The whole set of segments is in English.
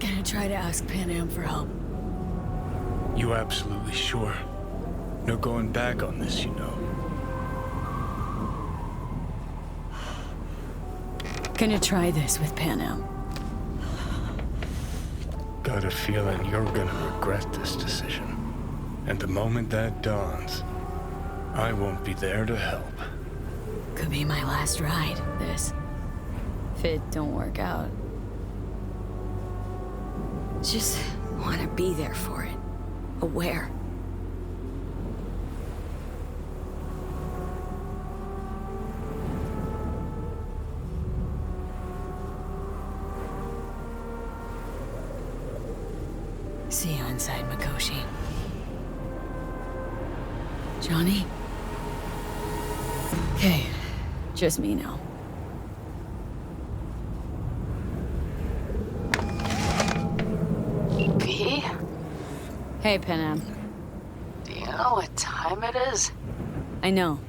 Gonna try to ask Panam for help. You absolutely sure? No going back on this, you know. Gonna try this with Panam. Got a feeling you're gonna regret this decision. And the moment that dawns, I won't be there to help. Could be my last ride, this. If it don't work out. Just wanna be there for it. Aware. See you inside, Mikoshi. Johnny? Okay, just me now. V? Hey, Panam. Do you know what time it is? I know,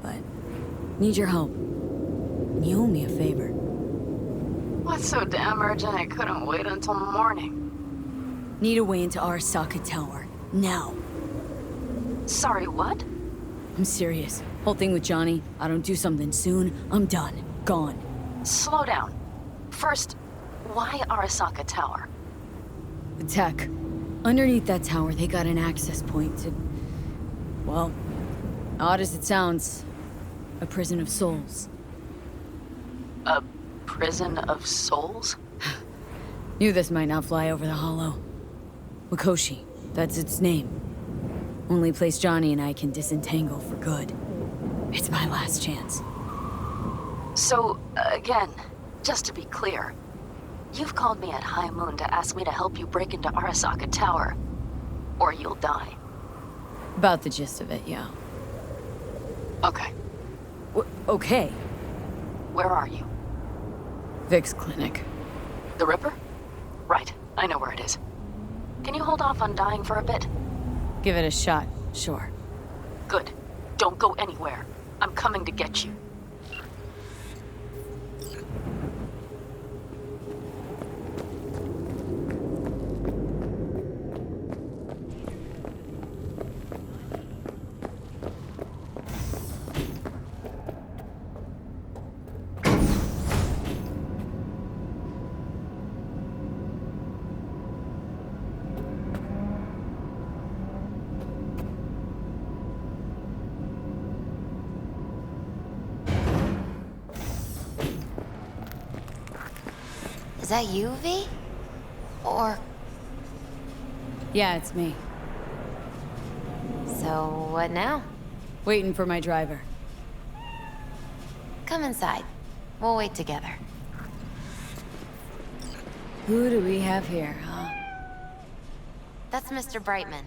but need your help. You owe me a favor. What's so damn urgent I couldn't wait until morning? Need a way into Arasaka Tower. Now. Sorry, what? I'm serious. Whole thing with Johnny, I don't do something soon, I'm done. Gone. Slow down. First, why Arasaka Tower? The tech. Underneath that tower, they got an access point to... Well, odd as it sounds, a prison of souls. A prison of souls? Knew this might not fly over the hollow. Mikoshi, that's its name. Only place Johnny and I can disentangle for good. It's my last chance. So, again, just to be clear, you've called me at high moon to ask me to help you break into Arasaka Tower, or you'll die. About the gist of it, yeah. Okay, Okay. where are you? Vic's clinic. The Ripper? Right, I know where it is. Can you hold off on dying for a bit? Give it a shot, sure. Good. Don't go anywhere. I'm coming to get you. Is that you, V? Or... Yeah, it's me. So, what now? Waiting for my driver. Come inside. We'll wait together. Who do we have here, huh? That's Mr. Brightman.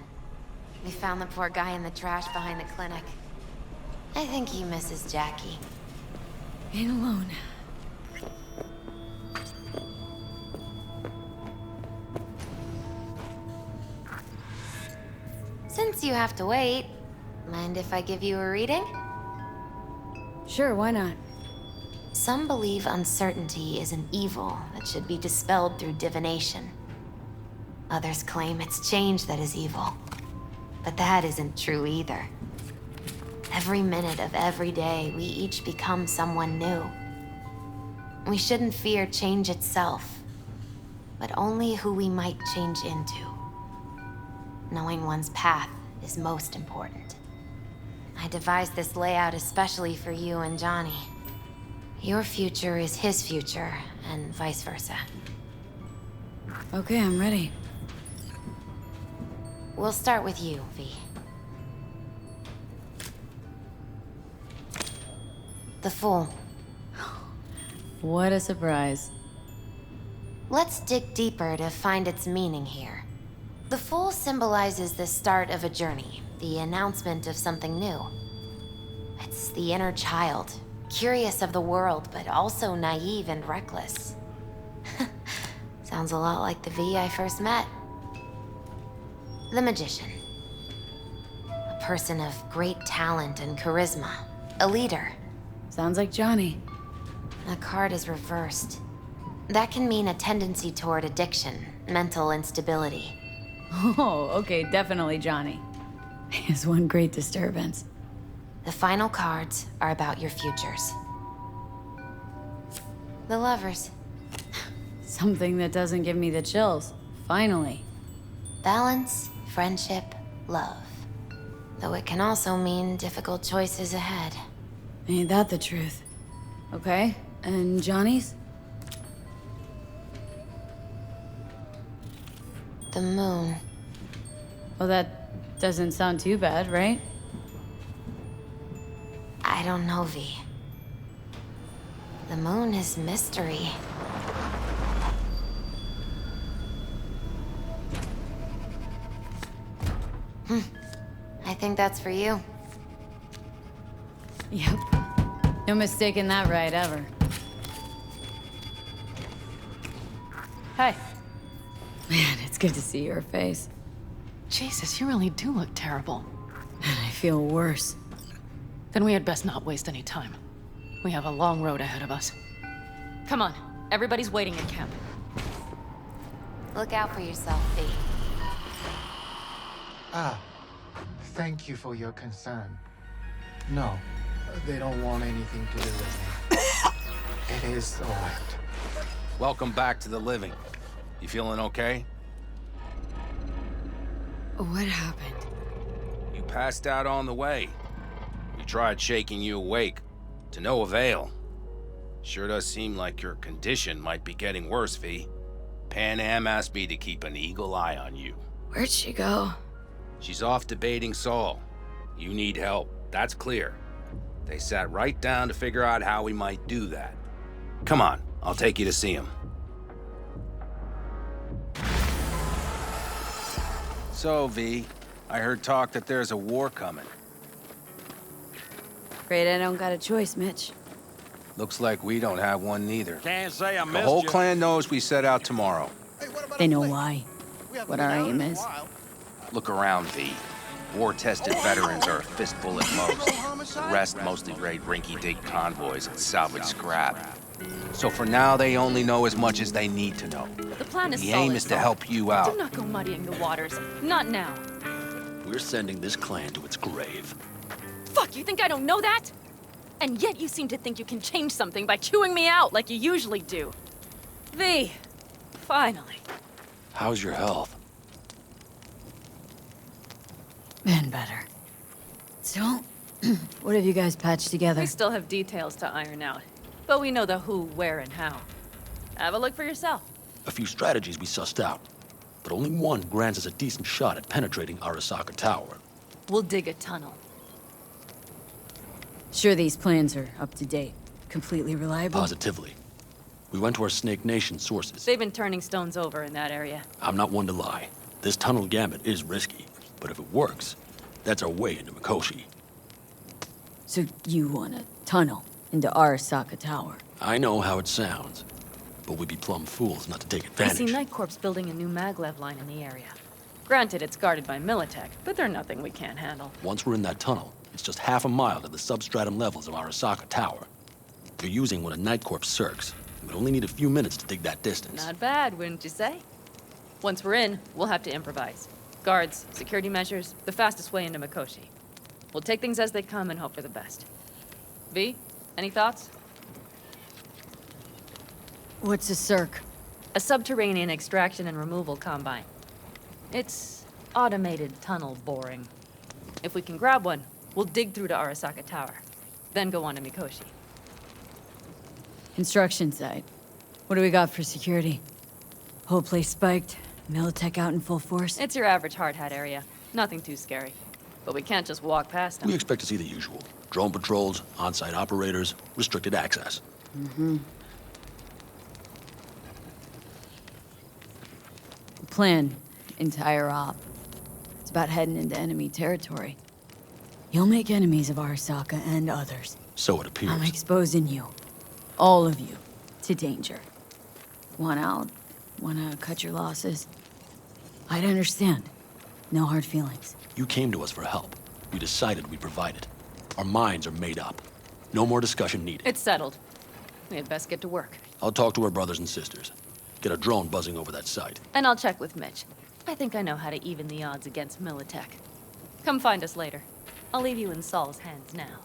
We found the poor guy in the trash behind the clinic. I think he misses Jackie. Ain't alone. Since you have to wait, mind if I give you a reading? Sure, why not? Some believe uncertainty is an evil that should be dispelled through divination. Others claim it's change that is evil. But that isn't true either. Every minute of every day, we each become someone new. We shouldn't fear change itself, but only who we might change into. Knowing one's path is most important. I devised this layout especially for you and Johnny. Your future is his future, and vice versa. Okay, I'm ready. We'll start with you, V. The Fool. What a surprise. Let's dig deeper to find its meaning here. The Fool symbolizes the start of a journey, the announcement of something new. It's the inner child, curious of the world, but also naive and reckless. Sounds a lot like the V I first met. The Magician. A person of great talent and charisma. A leader. Sounds like Johnny. The card is reversed. That can mean a tendency toward addiction, mental instability. Oh, okay, definitely Johnny. Is one great disturbance. The final cards are about your futures. The lovers. Something that doesn't give me the chills. Finally. Balance, friendship, love. Though it can also mean difficult choices ahead. Ain't that the truth? Okay, and Johnny's? The moon. Well, that doesn't sound too bad, right? I don't know, V. The moon is mystery. I think that's for you. Yep. No mistaking that ride ever. Hey. Man, it's good to see your face. Jesus, you really do look terrible. And I feel worse. Then we had best not waste any time. We have a long road ahead of us. Come on, everybody's waiting at camp. Look out for yourself, V. Thank you for your concern. No, they don't want anything to do with me. It is all right. Welcome back to the living. You feeling okay? What happened? You passed out on the way. We tried shaking you awake, to no avail. Sure does seem like your condition might be getting worse, V. Pan Am asked me to keep an eagle eye on you. Where'd she go? She's off debating Saul. You need help, that's clear. They sat right down to figure out how we might do that. Come on, I'll take you to see him. So, V, I heard talk that there's a war coming. Afraid I don't got a choice, Mitch. Looks like we don't have one neither. Can't say I The missed whole you. clan knows we set out tomorrow. They know why. What our aim is. Look around, V. War-tested veterans are a fistful at most. The rest mostly raid rinky-dink convoys and salvage scrap. So for now, they only know as much as they need to know. The plan is The solid. aim is to help you out. Do not go muddying the waters. Not now. We're sending this clan to its grave. Fuck, you think I don't know that? And yet you seem to think you can change something by chewing me out like you usually do. V, finally. How's your health? Been better. So, what have you guys patched together? We still have details to iron out, but we know the who, where, and how. Have a look for yourself. A few strategies we sussed out, but only one grants us a decent shot at penetrating Arasaka Tower. We'll dig a tunnel. Sure these plans are up to date. Completely reliable? Positively. We went to our Snake Nation sources. They've been turning stones over in that area. I'm not one to lie. This tunnel gambit is risky, but if it works, that's our way into Mikoshi. So you want a tunnel into Arasaka Tower? I know how it sounds, but we'd be plumb fools not to take I see advantage. Night Corps building a new maglev line in the area. Granted, it's guarded by Militech, but they're nothing we can't handle. Once we're in that tunnel, it's just half a mile to the substratum levels of Arasaka Tower. They're using one of Night Corps' circs. We'd only need a few minutes to dig that distance. Not bad, wouldn't you say? Once we're in, we'll have to improvise. Guards, security measures, the fastest way into Mikoshi. We'll take things as they come and hope for the best. V, any thoughts? What's a circ? A subterranean extraction and removal combine. It's automated tunnel boring. If we can grab one, we'll dig through to Arasaka Tower, then go on to Mikoshi. Construction site. What do we got for security? Whole place spiked, Militech out in full force? It's your average hard hat area. Nothing too scary. But we can't just walk past them. We expect to see the usual. Drone patrols, on-site operators, restricted access. Plan. Entire op. It's about heading into enemy territory. You'll make enemies of Arasaka and others. So it appears. I'm exposing you. All of you. To danger. Want out? Wanna cut your losses? I'd understand. No hard feelings. You came to us for help. We decided we'd provide it. Our minds are made up. No more discussion needed. It's settled. We had best get to work. I'll talk to her brothers and sisters. Get a drone buzzing over that site. And I'll check with Mitch. I think I know how to even the odds against Militech. Come find us later. I'll leave you in Saul's hands now.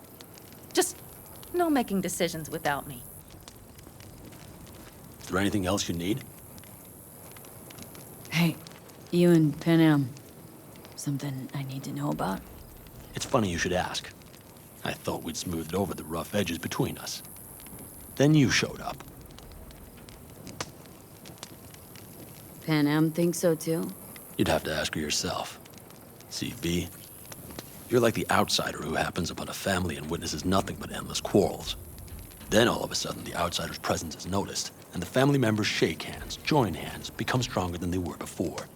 Just no making decisions without me. Is there anything else you need? Hey, you and Pan Am. Something I need to know about? It's funny you should ask. I thought we'd smoothed over the rough edges between us. Then you showed up. Pan Am thinks so too? You'd have to ask her yourself. See, V, you're like the outsider who happens upon a family and witnesses nothing but endless quarrels. Then all of a sudden, the outsider's presence is noticed, and the family members shake hands, join hands, become stronger than they were before.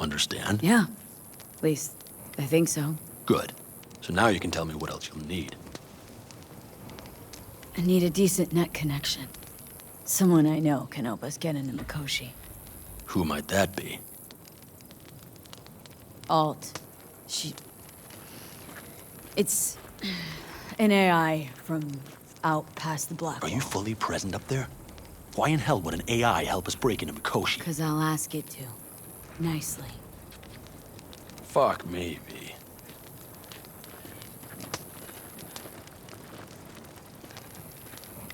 Understand? Yeah. At least, I think so. Good. So now you can tell me what else you'll need. I need a decent net connection. Someone I know can help us get into Mikoshi. Who might that be? Alt. It's an AI from out past the black Are wall. you fully present up there? Why in hell would an AI help us break into Mikoshi? Because I'll ask it to. Nicely. Fuck me, V.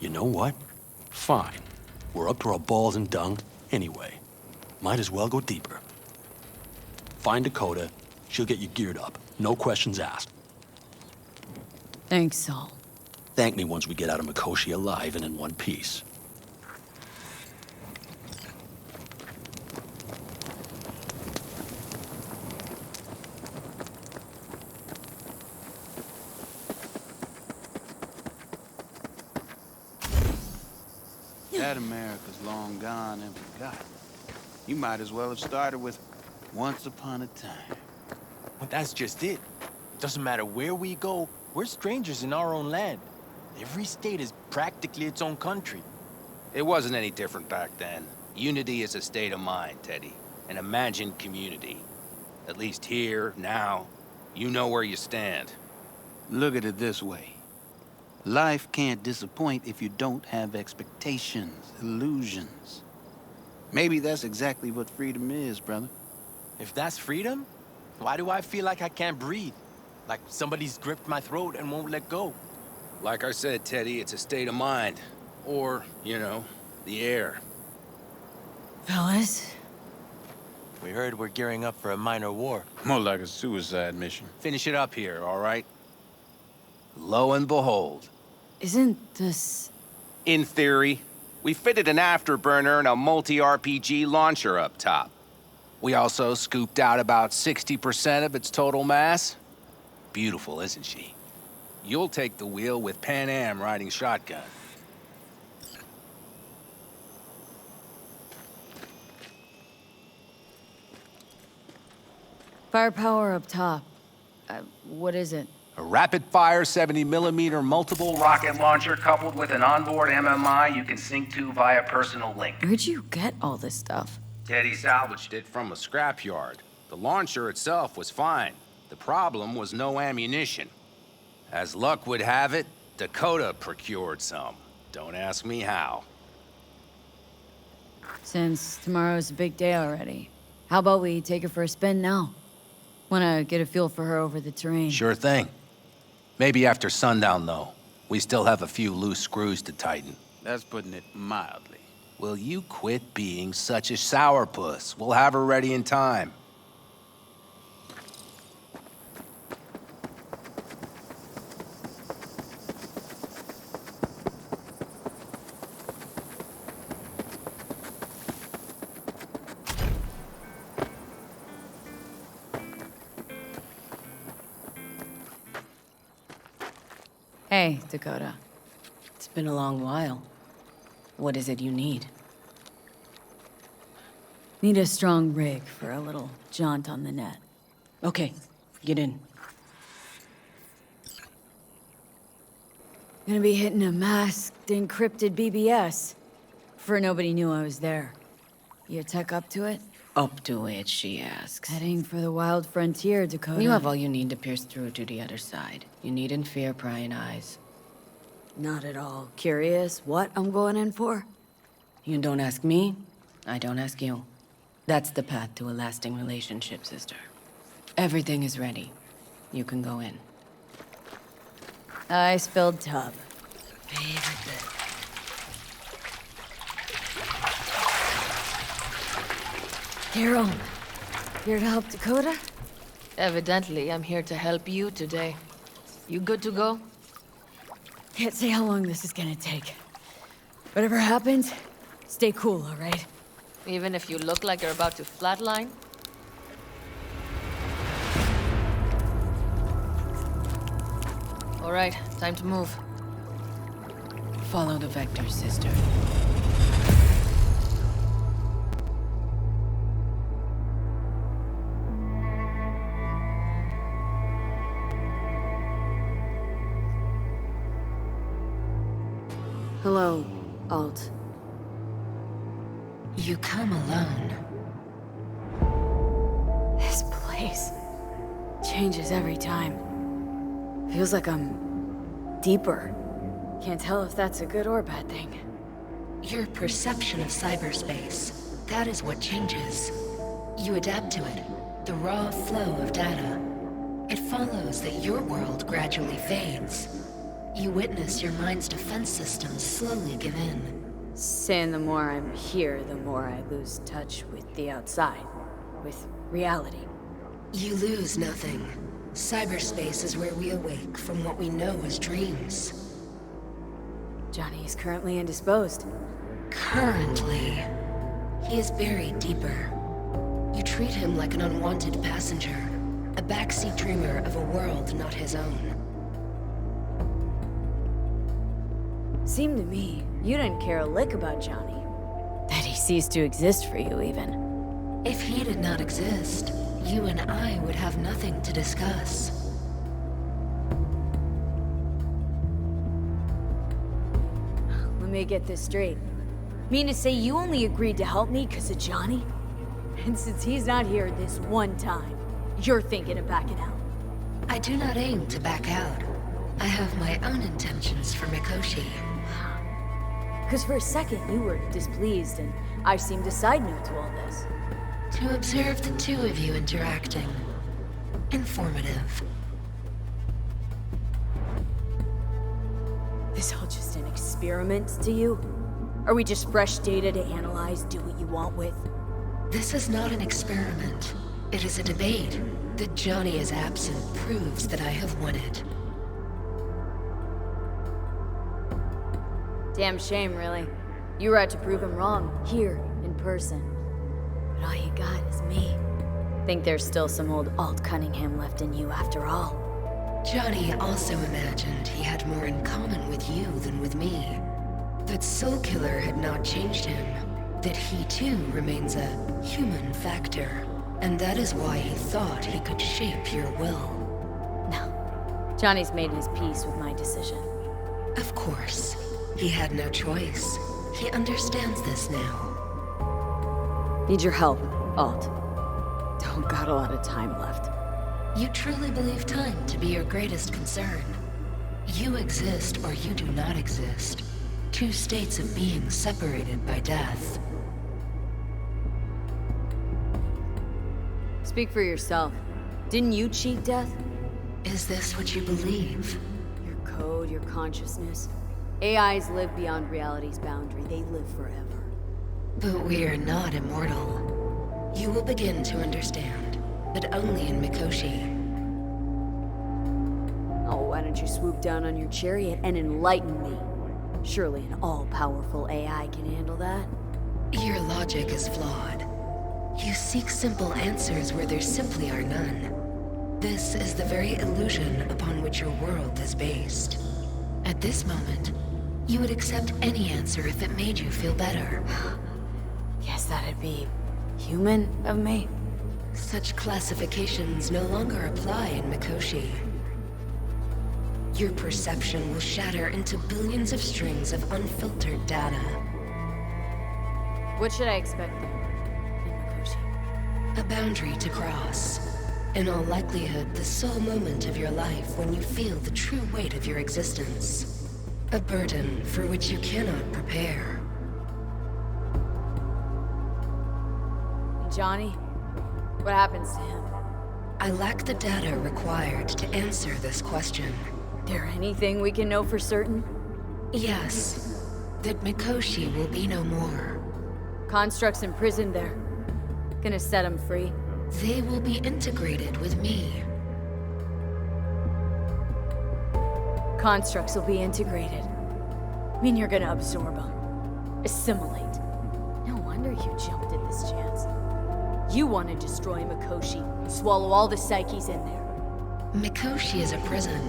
You know what? Fine. We're up to our balls in dung anyway. Might as well go deeper. Find Dakota. She'll get you geared up. No questions asked. Thanks, Saul. Thank me once we get out of Mikoshi alive and in one piece. That America's long gone and forgotten. You might as well have started with Once Upon a Time. Well, that's just it. Doesn't matter where we go, we're strangers in our own land. Every state is practically its own country. It wasn't any different back then. Unity is a state of mind, Teddy. An imagined community. At least here, now, you know where you stand. Look at it this way. Life can't disappoint if you don't have expectations, illusions. Maybe that's exactly what freedom is, brother. If that's freedom, why do I feel like I can't breathe? Like somebody's gripped my throat and won't let go? Like I said, Teddy, it's a state of mind. Or, you know, the air. Fellas? We heard we're gearing up for a minor war. More like a suicide mission. Finish it up here, all right? Lo and behold. Isn't this... In theory, we fitted an afterburner and a multi-RPG launcher up top. We also scooped out about 60% of its total mass. Beautiful, isn't she? You'll take the wheel with Pan Am riding shotgun. Firepower up top. What is it? A rapid-fire 70mm multiple rocket launcher coupled with an onboard MMI you can sync to via personal link. Where'd you get all this stuff? Teddy salvaged it from a scrapyard. The launcher itself was fine. The problem was no ammunition. As luck would have it, Dakota procured some. Don't ask me how. Since tomorrow's a big day already, how about we take her for a spin now? Wanna get a feel for her over the terrain. Sure thing. Maybe after sundown, though. We still have a few loose screws to tighten. That's putting it mildly. Will you quit being such a sourpuss? We'll have her ready in time. Hey, Dakota. It's been a long while. What is it you need? Need a strong rig for a little jaunt on the net. Okay, get in. Gonna be hitting a masked, encrypted BBS. For nobody knew I was there. Your tech up to it? Up to it, she asks. Heading for the wild frontier, Dakota. You have all you need to pierce through to the other side. You needn't fear prying eyes. not at all curious what I'm going in for? You don't ask me, I don't ask you. That's the path to a lasting relationship, sister. Everything is ready. You can go in. I spilled tub. Favorite bit. Carol, here to help Dakota? Evidently, I'm here to help you today. You good to go? Can't say how long this is gonna take. Whatever happens, stay cool, all right? Even if you look like you're about to flatline? All right, time to move. Follow the vector, sister. Hello, Alt. You come alone. This place changes every time. Feels like I'm deeper. Can't tell if that's a good or bad thing. Your perception of cyberspace, that is what changes. You adapt to it, the raw flow of data. It follows that your world gradually fades. You witness your mind's defense systems slowly give in. Saying the more I'm here, the more I lose touch with the outside, with reality. You lose nothing. Cyberspace is where we awake from what we know as dreams. Johnny is currently indisposed. Currently. He is buried deeper. You treat him like an unwanted passenger, a backseat dreamer of a world not his own. Seemed to me you didn't care a lick about Johnny. That he ceased to exist for you, even. If he did not exist, you and I would have nothing to discuss. Let me get this straight. Mean to say you only agreed to help me because of Johnny? And since he's not here this one time, you're thinking of backing out? I do not aim to back out. I have my own intentions for Mikoshi. Because for a second you were displeased, and I seemed a side note to all this. To observe the two of you interacting. Informative. This all just an experiment to you? Are we just fresh data to analyze, do what you want with? This is not an experiment. It is a debate. That Johnny is absent proves that I have won it. Damn shame, really. You were out to prove him wrong, here, in person. But all you got is me. Think there's still some old Alt Cunningham left in you after all. Johnny also imagined he had more in common with you than with me. That Soul Killer had not changed him. That he too remains a human factor. And that is why he thought he could shape your will. No. Johnny's made his peace with my decision. Of course. He had no choice. He understands this now. Need your help, Alt. Don't got a lot of time left. You truly believe time to be your greatest concern. You exist or you do not exist. Two states of being separated by death. Speak for yourself. Didn't you cheat death? Is this what you believe? Your code, your consciousness. AIs live beyond reality's boundary. They live forever. But we are not immortal. You will begin to understand, but only in Mikoshi. Oh, why don't you swoop down on your chariot and enlighten me? Surely an all-powerful AI can handle that. Your logic is flawed. You seek simple answers where there simply are none. This is the very illusion upon which your world is based. At this moment, you would accept any answer if it made you feel better. Guess that'd be human of me. Such classifications no longer apply in Mikoshi. Your perception will shatter into billions of strings of unfiltered data. What should I expect then, in Mikoshi? A boundary to cross. In all likelihood, the sole moment of your life when you feel the true weight of your existence. A burden for which you cannot prepare. Johnny? What happens to him? I lack the data required to answer this question. There anything we can know for certain? Yes, that Mikoshi will be no more. Constructs imprisoned there. Gonna set him free. They will be integrated with me. Constructs will be integrated. I mean, you're gonna absorb them. Assimilate. No wonder you jumped at this chance. You want to destroy Mikoshi, swallow all the psyches in there. Mikoshi is a prison.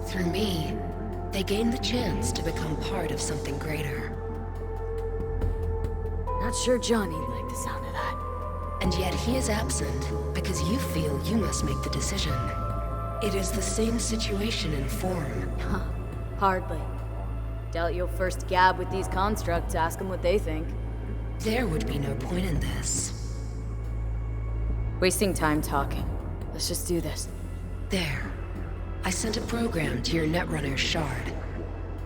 Through me, they gain the chance to become part of something greater. Not sure Johnny'd like the sound of that. And yet he is absent because you feel you must make the decision. It is the same situation in form. Huh. Hardly. Doubt you'll first gab with these constructs, ask them what they think. There would be no point in this. Wasting time talking. Let's just do this. There. I sent a program to your Netrunner's shard.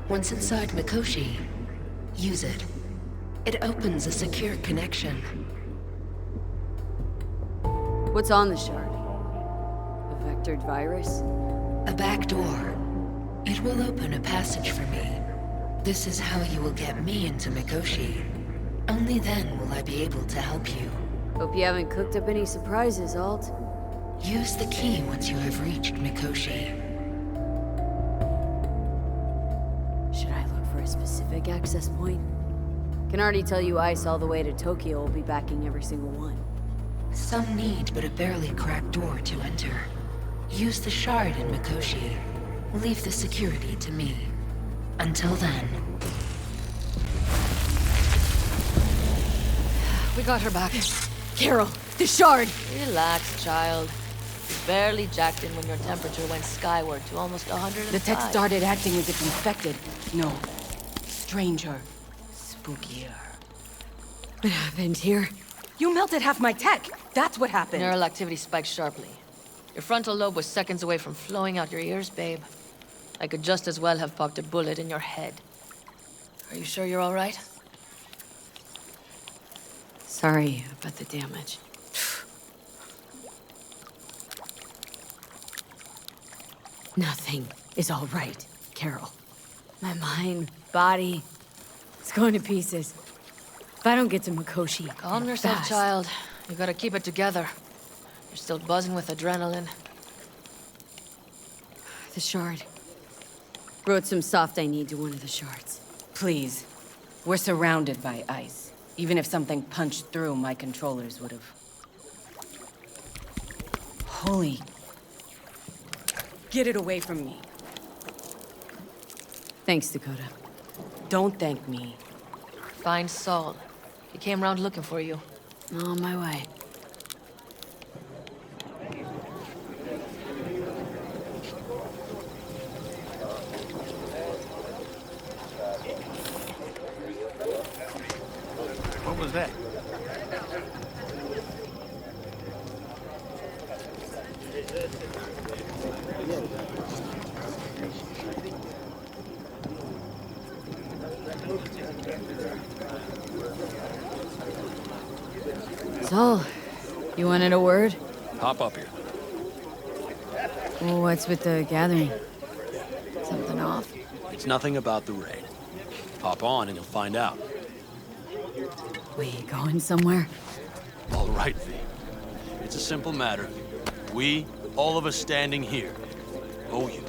Once inside Mikoshi, use it. It opens a secure connection. What's on the shard? A vectored virus? A back door. It will open a passage for me. This is how you will get me into Mikoshi. Only then will I be able to help you. Hope you haven't cooked up any surprises, Alt. Use the key once you have reached Mikoshi. Should I look for a specific access point? Can already tell you Ice all the way to Tokyo will be backing every single one. Some need but a barely cracked door to enter. Use the shard in Mikoshi. Leave the security to me. Until then. We got her back. Carol, the shard! Relax, child. You barely jacked in when your temperature went skyward to almost 105. The tech started acting as if infected. No. Stranger. Spookier. What happened here? You melted half my tech! That's what happened! Neural activity spiked sharply. Your frontal lobe was seconds away from flowing out your ears, babe. I could just as well have popped a bullet in your head. Are you sure you're all right? Sorry about the damage. Nothing is all right, Carol. My mind, body, it's going to pieces. If I don't get to Mikoshi, Calm yourself, fast. child. You gotta keep it together. You're still buzzing with adrenaline. The shard. Wrote some soft I need to one of the shards. Please. We're surrounded by ice. Even if something punched through, my controllers would have. Holy. Get it away from me. Thanks, Dakota. Don't thank me. Find Saul. He came round looking for you. On my way. What was that? Saul, you wanted a word? Hop up here. What's with the gathering? Something off? It's nothing about the raid. Hop on and you'll find out. We going somewhere? All right, V. It's a simple matter. We, all of us standing here, owe you.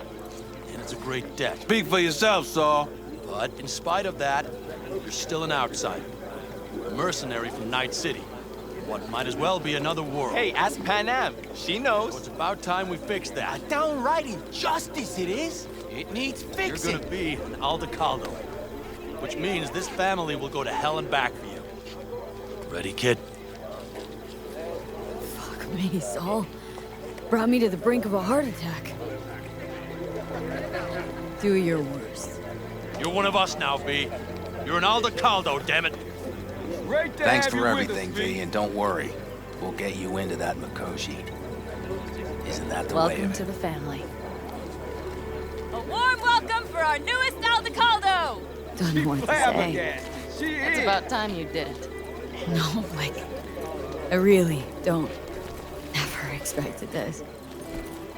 And it's a great debt. Speak for yourself, Saul. But in spite of that, you're still an outsider. A mercenary from Night City. What might as well be another world. Hey, ask Panam. She So knows. it's about time we fix that. A downright injustice it is. It needs fixing. You're gonna be an Aldecaldo. Which means this family will go to hell and back for you. Ready, kid? Fuck me, Saul. Brought me to the brink of a heart attack. Do your worst. You're one of us now, V. You're an Aldecaldo, damn it. Great to Thanks have for you with everything, us, V, and don't worry. We'll get you into that Mikoshi. Isn't that the way Welcome of to it? the family. A warm welcome for our newest Aldecaldo! Don't know what to say. It's about time you didn't. No, like, I really don't ever expected this.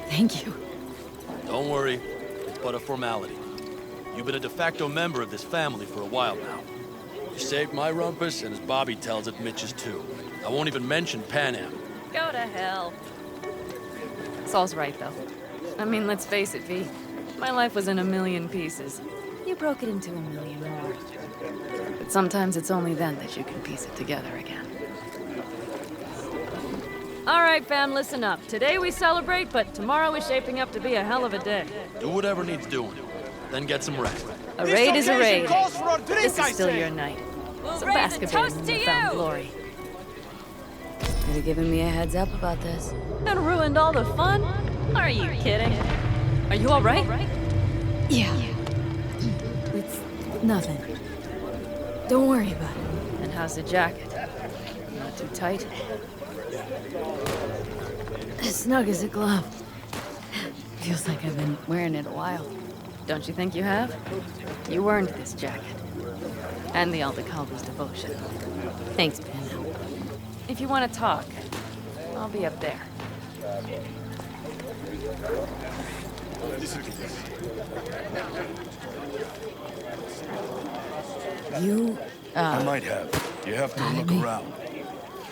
Thank you. Don't worry, it's but a formality. You've been a de facto member of this family for a while now. You saved my rumpus, and as Bobby tells it, Mitch's too. I won't even mention Pan Am. Go to hell. Saul's right, though. I mean, let's face it, V. My life was in a million pieces. You broke it into a million more. But sometimes it's only then that you can piece it together again. All right, fam, listen up. Today we celebrate, but tomorrow is shaping up to be a hell of a day. Do whatever needs doing. Then get some rest. A raid is a raid. This is still your night. So bask a bit in newfound glory. Could have given me a heads up about this. And ruined all the fun? Are you kidding? Are you all right? Yeah. It's nothing. Don't worry about it. And how's the jacket? Not too tight? As snug as a glove. Feels like I've been wearing it a while. Don't you think you have? You earned this jacket. And the Aldecaldo's devotion. Thanks, Pano. If you want to talk, I'll be up there. You, I might have. You have to look around.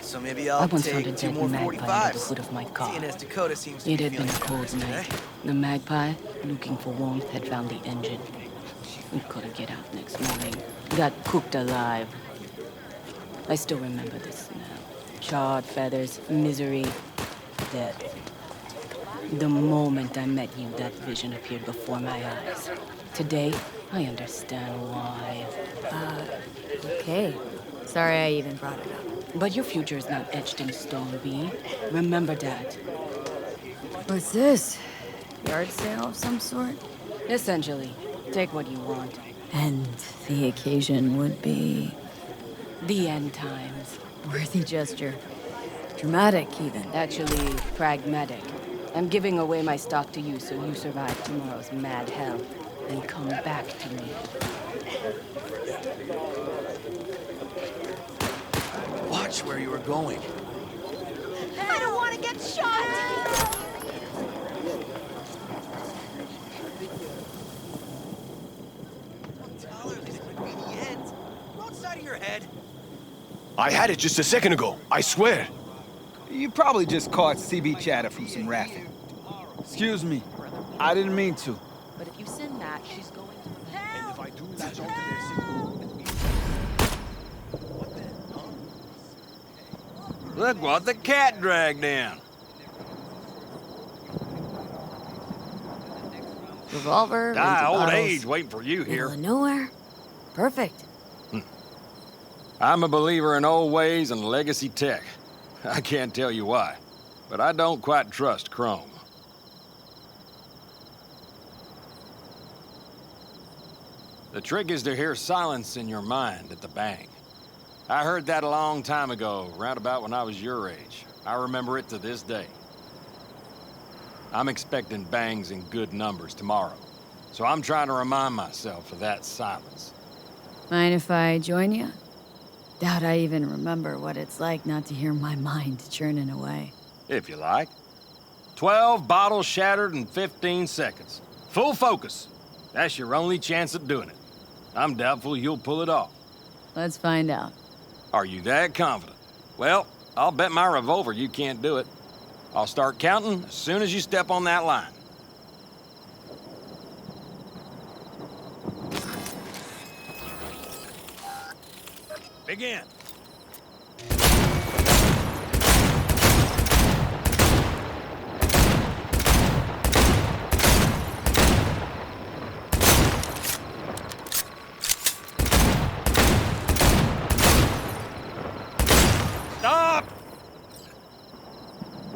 So maybe I I'll once found a take two dead more magpie under the 45s. hood of my car. Seeing as Dakota seems to It be had been a feeling cold generous night. today. The magpie, looking for warmth, had found the engine. We couldn't get out next morning. Got cooked alive. I still remember the smell. Charred feathers, misery, death. The moment I met you, that vision appeared before my eyes. Today, I understand why. Okay. Sorry I even brought it up. But your future is not etched in stone, B. Remember that. What's this? Yard sale of some sort? Essentially, take what you want. And the occasion would be... The end times. Worthy gesture. Dramatic, even. Actually, pragmatic. I'm giving away my stock to you so you survive tomorrow's mad hell and come back to me. Watch where you are going. I don't want to get shot! I had it just a second ago, I swear. You probably just caught CB chatter from some raffing. Excuse me. I didn't mean to. But if you send that, she's going to... And if I do, that's all Look what the cat dragged in. Revolver, Die old bottles, age waiting for you middle here. of nowhere. Perfect. I'm a believer in old ways and legacy tech. I can't tell you why, but I don't quite trust Chrome. The trick is to hear silence in your mind at the bang. I heard that a long time ago, round about when I was your age. I remember it to this day. I'm expecting bangs in good numbers tomorrow, so I'm trying to remind myself of that silence. Mind if I join you? Doubt I even remember what it's like not to hear my mind churning away. If you like. 12 bottles shattered in 15 seconds. Full focus. That's your only chance at doing it. I'm doubtful you'll pull it off. Let's find out. Are you that confident? Well, I'll bet my revolver you can't do it. I'll start counting as soon as you step on that line. Begin. Stop!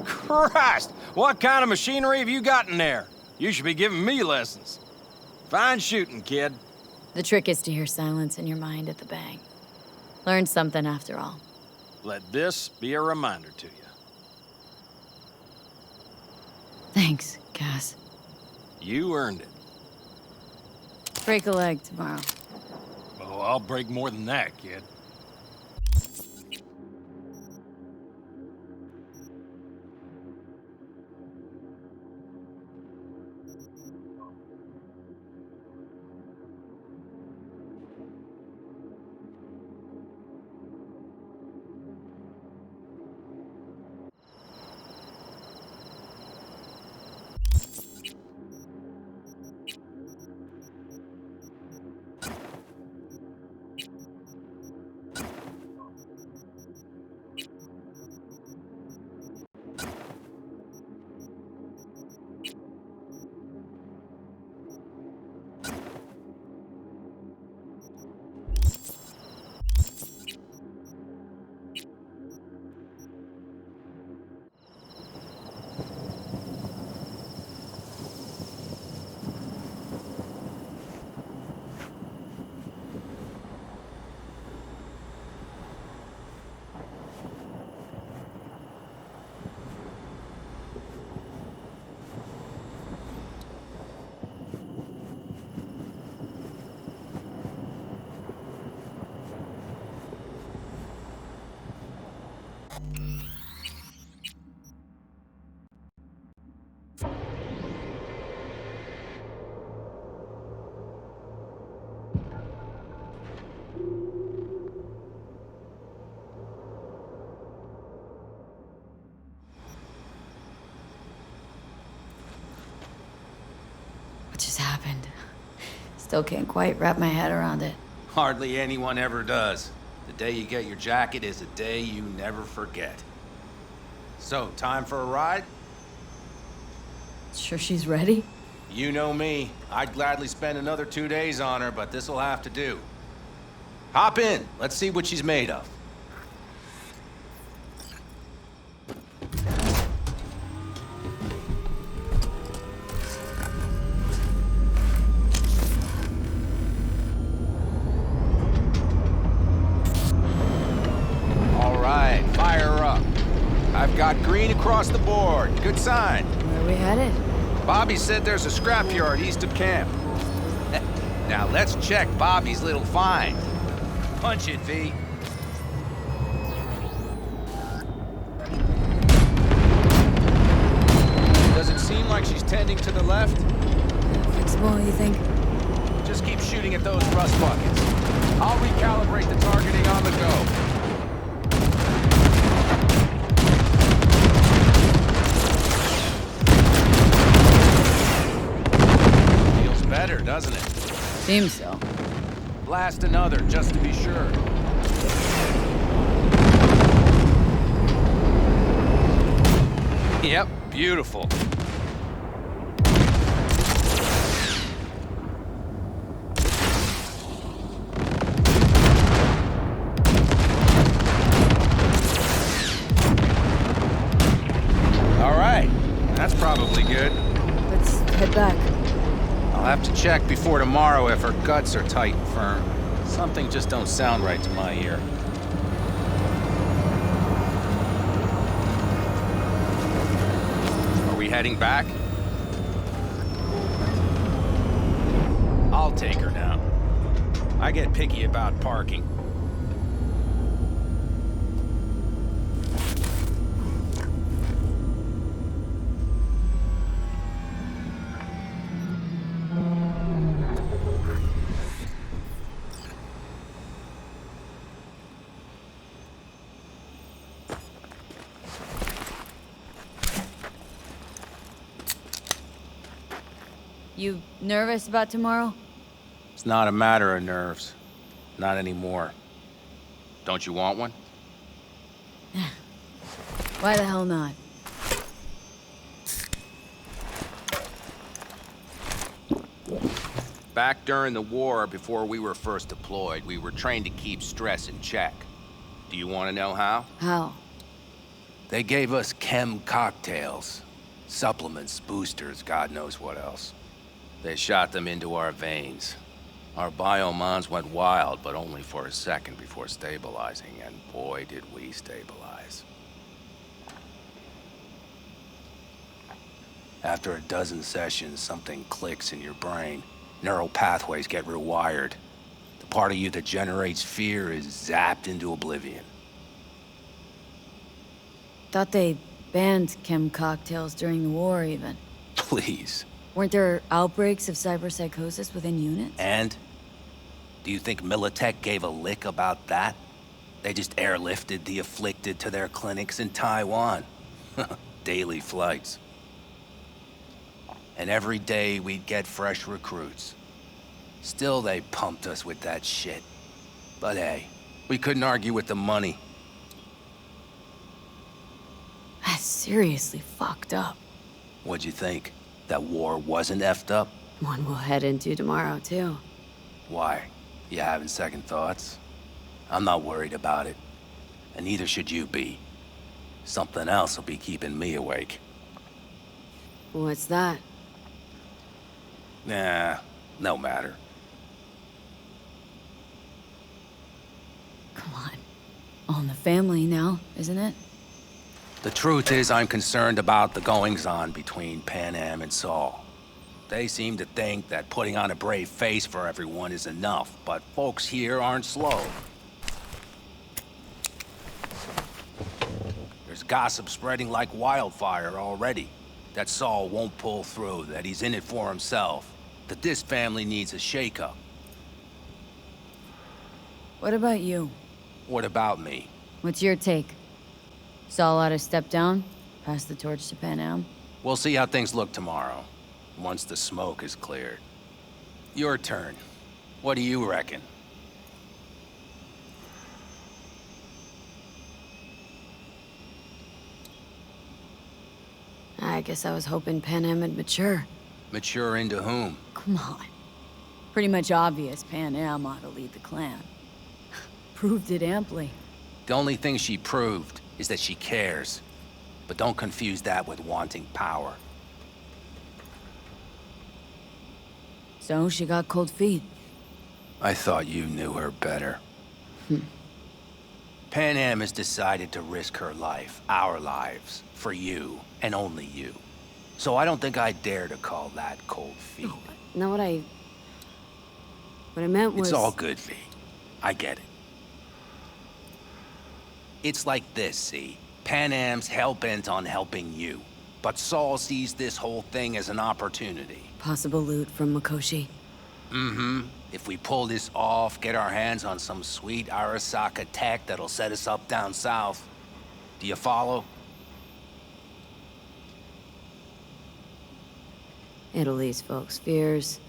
Christ! What kind of machinery have you got in there? You should be giving me lessons. Fine shooting, kid. The trick is to hear silence in your mind at the bang. Learned something after all. Let this be a reminder to you. Thanks, Cass. You earned it. Break a leg tomorrow. Oh, I'll break more than that, kid. What just happened? Still can't quite wrap my head around it. Hardly anyone ever does. The day you get your jacket is a day you never forget. So, time for a ride? Sure she's ready? You know me. I'd gladly spend another 2 days on her, but this'll have to do. Hop in. Let's see what she's made of. All right, fire her up. I've got green across the board. Good sign. Where are we headed? Bobby said there's a scrapyard east of camp. Now let's check Bobby's little find. Punch it, V. Does it seem like she's tending to the left? Fixable, you think? Just keep shooting at those rust buckets. I'll recalibrate the targeting on the go. Better, doesn't it? Seems so. Blast another, just to be sure. Yep, beautiful. All right, that's probably good. Let's head back. I'll have to check before tomorrow if her guts are tight and firm. Something just don't sound right to my ear. Are we heading back? I'll take her now. I get picky about parking. You nervous about tomorrow? It's not a matter of nerves. Not anymore. Don't you want one? Why the hell not? Back during the war, before we were first deployed, we were trained to keep stress in check. Do you want to know how? How? They gave us chem cocktails. Supplements, boosters, God knows what else. They shot them into our veins. Our biomons went wild, but only for a second before stabilizing, and boy did we stabilize. After a dozen sessions, something clicks in your brain. Neural pathways get rewired. The part of you that generates fear is zapped into oblivion. Thought they banned chem cocktails during the war, even. Please. Weren't there outbreaks of cyberpsychosis within units? And? Do you think Militech gave a lick about that? They just airlifted the afflicted to their clinics in Taiwan. Daily flights. And every day we'd get fresh recruits. Still, they pumped us with that shit. But hey, we couldn't argue with the money. That's seriously fucked up. What'd you think? That war wasn't effed up? One we'll head into tomorrow, too. Why? You having second thoughts? I'm not worried about it. And neither should you be. Something else will be keeping me awake. What's that? Nah, no matter. Come on. All in the family now, isn't it? The truth is, I'm concerned about the goings-on between Pan Am and Saul. They seem to think that putting on a brave face for everyone is enough, but folks here aren't slow. There's gossip spreading like wildfire already. That Saul won't pull through, that he's in it for himself, that this family needs a shakeup. What about you? What about me? What's your take? Saul ought to step down? Pass the torch to Pan Am? We'll see how things look tomorrow, once the smoke is cleared. Your turn. What do you reckon? I guess I was hoping Pan Am would mature. Mature into whom? Come on. Pretty much obvious Pan Am ought to lead the clan. Proved it amply. The only thing she proved is that she cares. But don't confuse that with wanting power. So she got cold feet. I thought you knew her better. Pan Am has decided to risk her life, our lives, for you, and only you. So I don't think I dare to call that cold feet. No, what I meant was... It's all good, V. I get it. It's like this, see? Pan Am's hell-bent on helping you. But Saul sees this whole thing as an opportunity. Possible loot from Mikoshi. Mm-hmm. If we pull this off, get our hands on some sweet Arasaka tech that'll set us up down south. Do you follow? It'll ease folks' fears.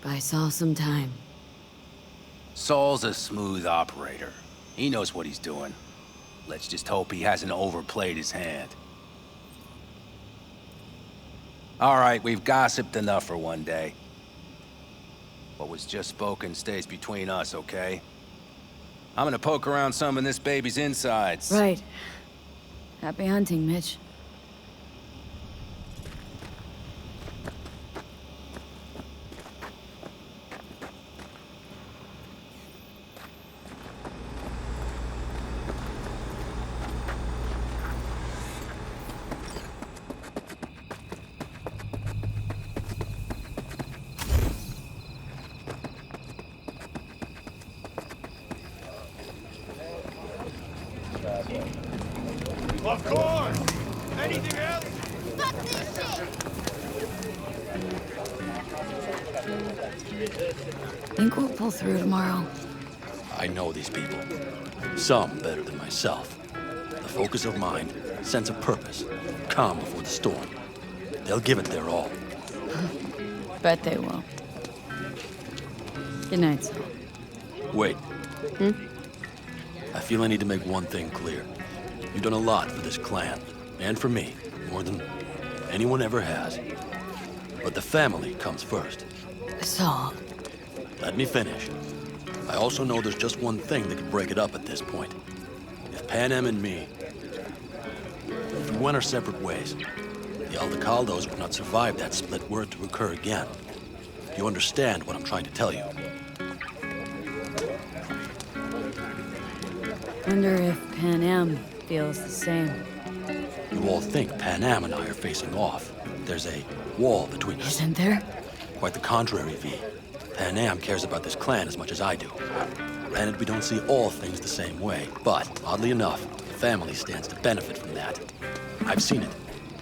Buy Saul some time. Saul's a smooth operator. He knows what he's doing. Let's just hope he hasn't overplayed his hand. All right, we've gossiped enough for one day. What was just spoken stays between us, okay? I'm gonna poke around some of this baby's insides. Right. Happy hunting, Mitch. Of course! Anything else? Fuck this shit! Think we'll pull through tomorrow. I know these people. Some better than myself. The focus of mind, sense of purpose, calm before the storm. They'll give it their all. Bet they will. Good night, Saul. Wait. I feel I need to make one thing clear. You've done a lot for this clan, and for me, more than anyone ever has. But the family comes first. Saul. Let me finish. I also know there's just one thing that could break it up at this point. If Pan Am and me, if we went our separate ways, the Aldecaldos would not survive that split were it to occur again. You understand what I'm trying to tell you? Wonder if Pan Am feels the same. You all think Pan Am and I are facing off. There's a wall between us. Isn't there? Quite the contrary, V. Pan Am cares about this clan as much as I do. Granted, we don't see all things the same way, but oddly enough, the family stands to benefit from that. I've seen it,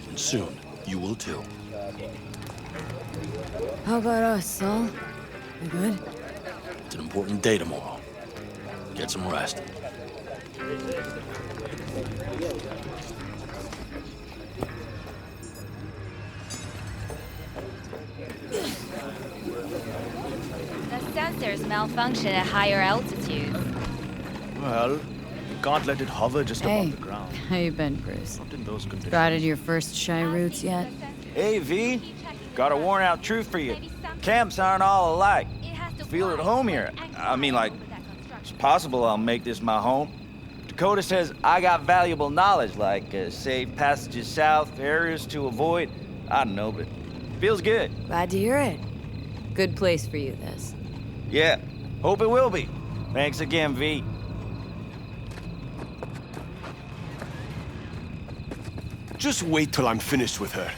and soon you will too. How about us, Saul? You good? It's an important day tomorrow. Get some rest. The sensors malfunction at higher altitudes. Well, you can't let it hover just Hey, above the ground. how you been, Bruce? Not in those conditions. Spotted your first shy roots yet? Hey, V. Got a worn out truth for you. Camps aren't all alike. Feel at home here. I mean, like, it's possible I'll make this my home. Dakota says I got valuable knowledge, like safe passages south, areas to avoid. I don't know, but feels good. Glad to hear it. Good place for you, this. Yeah, hope it will be. Thanks again, V. Just wait till I'm finished with her.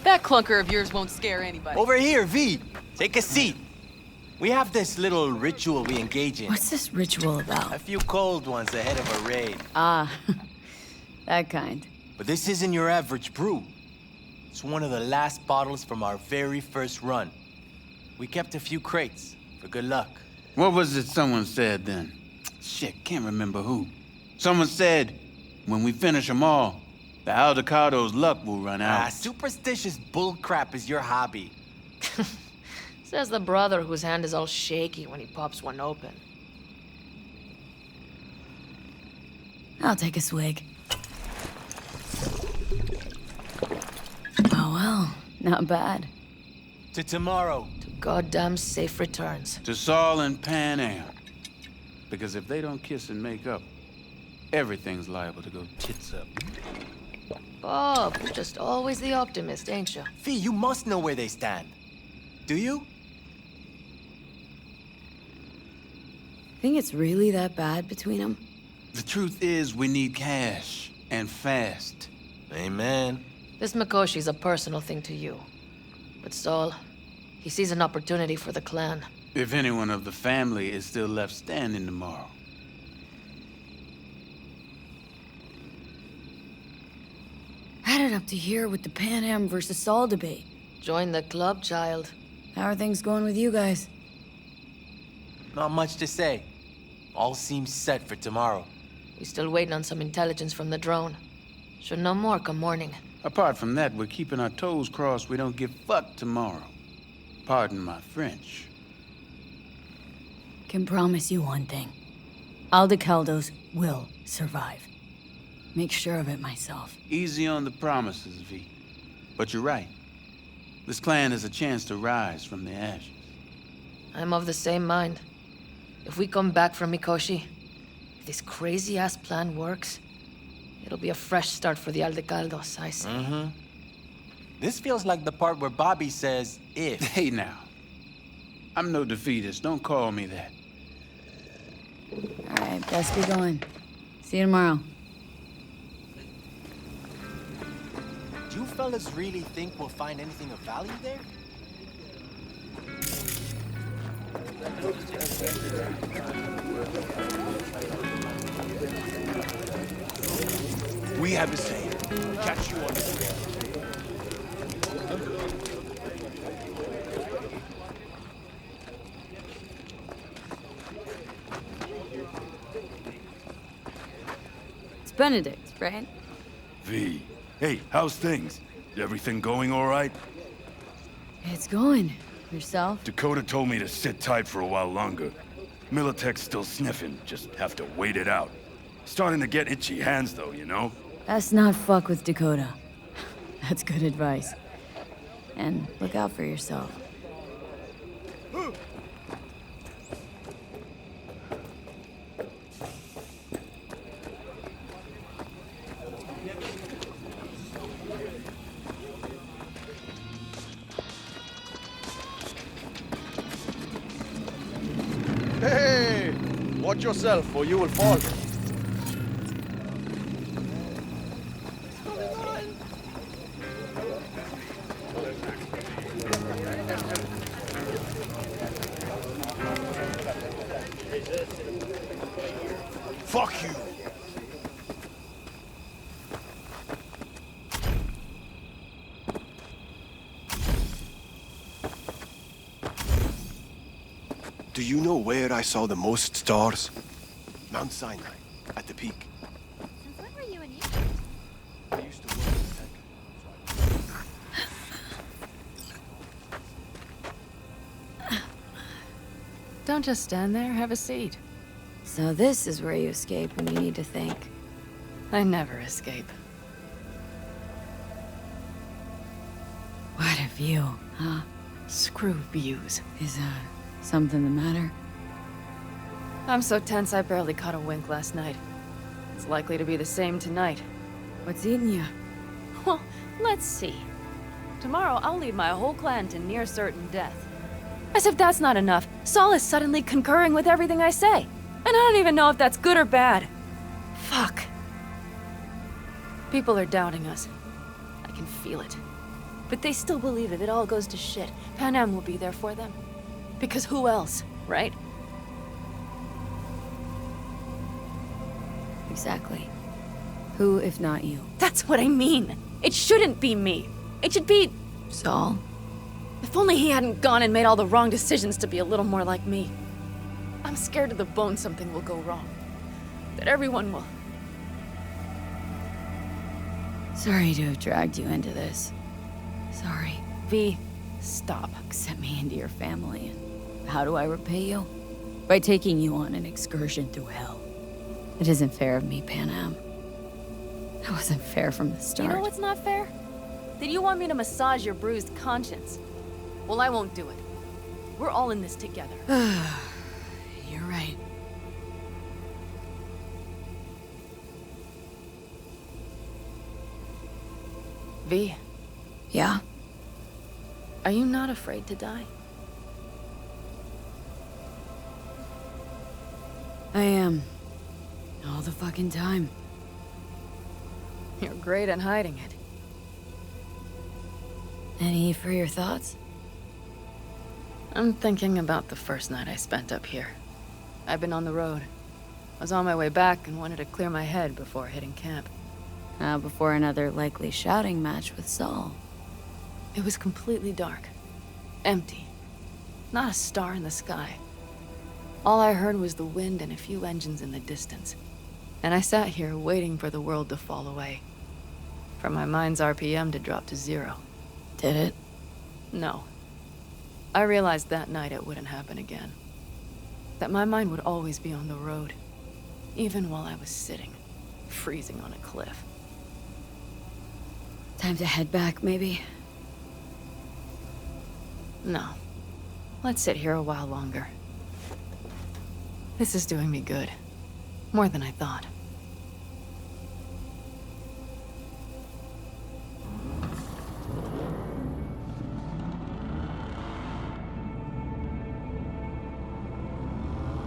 That clunker of yours won't scare anybody. Over here, V. Take a seat. We have this little ritual we engage in. What's this ritual about? A few cold ones ahead of a raid. Ah, that kind. But this isn't your average brew. It's one of the last bottles from our very first run. We kept a few crates for good luck. What was it someone said then? Shit, can't remember who. Someone said, when we finish them all, the Aldecado's luck will run out. Superstitious bullcrap is your hobby. Says the brother whose hand is all shaky when he pops one open. I'll take a swig. Oh well, not bad. To tomorrow. To goddamn safe returns. To Saul and Pan Am. Because if they don't kiss and make up, everything's liable to go tits up. Bob, you're just always the optimist, ain't you? Fee, you must know where they stand. Do you? Think it's really that bad between them? The truth is, we need cash. And fast. Amen. This Mikoshi's a personal thing to you. But Saul, he sees an opportunity for the clan. If anyone of the family is still left standing tomorrow. Added up to here with the Pan Am versus Saul debate. Join the club, child. How are things going with you guys? Not much to say. All seems set for tomorrow. We still waiting on some intelligence from the drone. Should know more come morning. Apart from that, we're keeping our toes crossed we don't get fucked tomorrow. Pardon my French. Can promise you one thing. Aldecaldos will survive. Make sure of it myself. Easy on the promises, V. But you're right. This clan has a chance to rise from the ashes. I'm of the same mind. If we come back from Mikoshi, if this crazy-ass plan works, it'll be a fresh start for the Aldecaldos, I say. Mm-hmm. This feels like the part where Bobby says, if. Hey now. I'm no defeatist. Don't call me that. All right, best be going. See you tomorrow. Do you fellas really think we'll find anything of value there? We have the same. Catch you on the way. It's Benedict, right? V. Hey, how's things? Everything going all right? It's going. Yourself? Dakota told me to sit tight for a while longer. Militech's still sniffing, just have to wait it out. Starting to get itchy hands though, you know? Let's not fuck with Dakota. That's good advice. And look out for yourself. Hey! Watch yourself, or you will fall. Fuck you! Do you know where I saw the most stars? Mount Sinai, at the peak. Since when were you in Egypt? I used to work in tech. Don't just stand there, have a seat. So this is where you escape when you need to think. I never escape. What a view, huh? Screw views. Is, something the matter? I'm so tense I barely caught a wink last night. It's likely to be the same tonight. What's eating you? Well, let's see. Tomorrow I'll lead my whole clan to near certain death. As if that's not enough, Saul is suddenly concurring with everything I say. And I don't even know if that's good or bad. Fuck. People are doubting us. I can feel it. But they still believe if it all goes to shit, Pan Am will be there for them. Because who else, right? Exactly. Who, if not you? That's what I mean. It shouldn't be me. It should be... Saul? If only he hadn't gone and made all the wrong decisions to be a little more like me. I'm scared to the bone something will go wrong. That everyone will... Sorry to have dragged you into this. Sorry. V, stop. Accept me into your family, and how do I repay you? By taking you on an excursion through hell. It isn't fair of me, Pan Am. That wasn't fair from the start. You know what's not fair? That you want me to massage your bruised conscience. Well, I won't do it. We're all in this together. You're right. V. Yeah? Are you not afraid to die? I am. All the fucking time. You're great at hiding it. Any for your thoughts? I'm thinking about the first night I spent up here. I've been on the road. I was on my way back and wanted to clear my head before hitting camp. Before another likely shouting match with Saul. It was completely dark. Empty. Not a star in the sky. All I heard was the wind and a few engines in the distance. And I sat here waiting for the world to fall away. For my mind's RPM to drop to 0. Did it? No. I realized that night it wouldn't happen again. That my mind would always be on the road. Even while I was sitting, freezing on a cliff. Time to head back, maybe? No. Let's sit here a while longer. This is doing me good. More than I thought.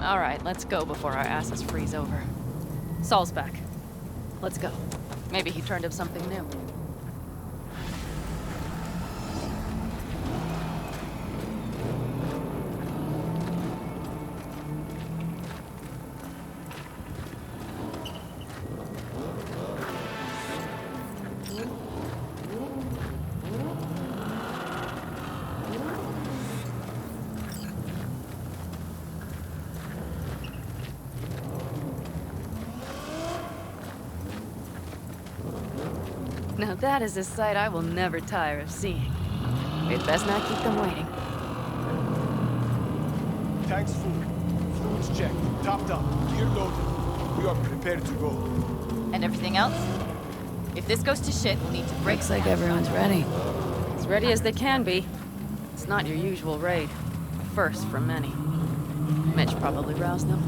All right, let's go before our asses freeze over. Saul's back. Let's go. Maybe he turned up something new. Now that is a sight I will never tire of seeing. We'd best not keep them waiting. Tanks full. Fluids checked. Topped up. Gear loaded. We are prepared to go. And everything else? If this goes to shit, we'll need to break. Looks like everyone's ready. As ready as they can be. It's not your usual raid. First for many. Mitch probably roused them.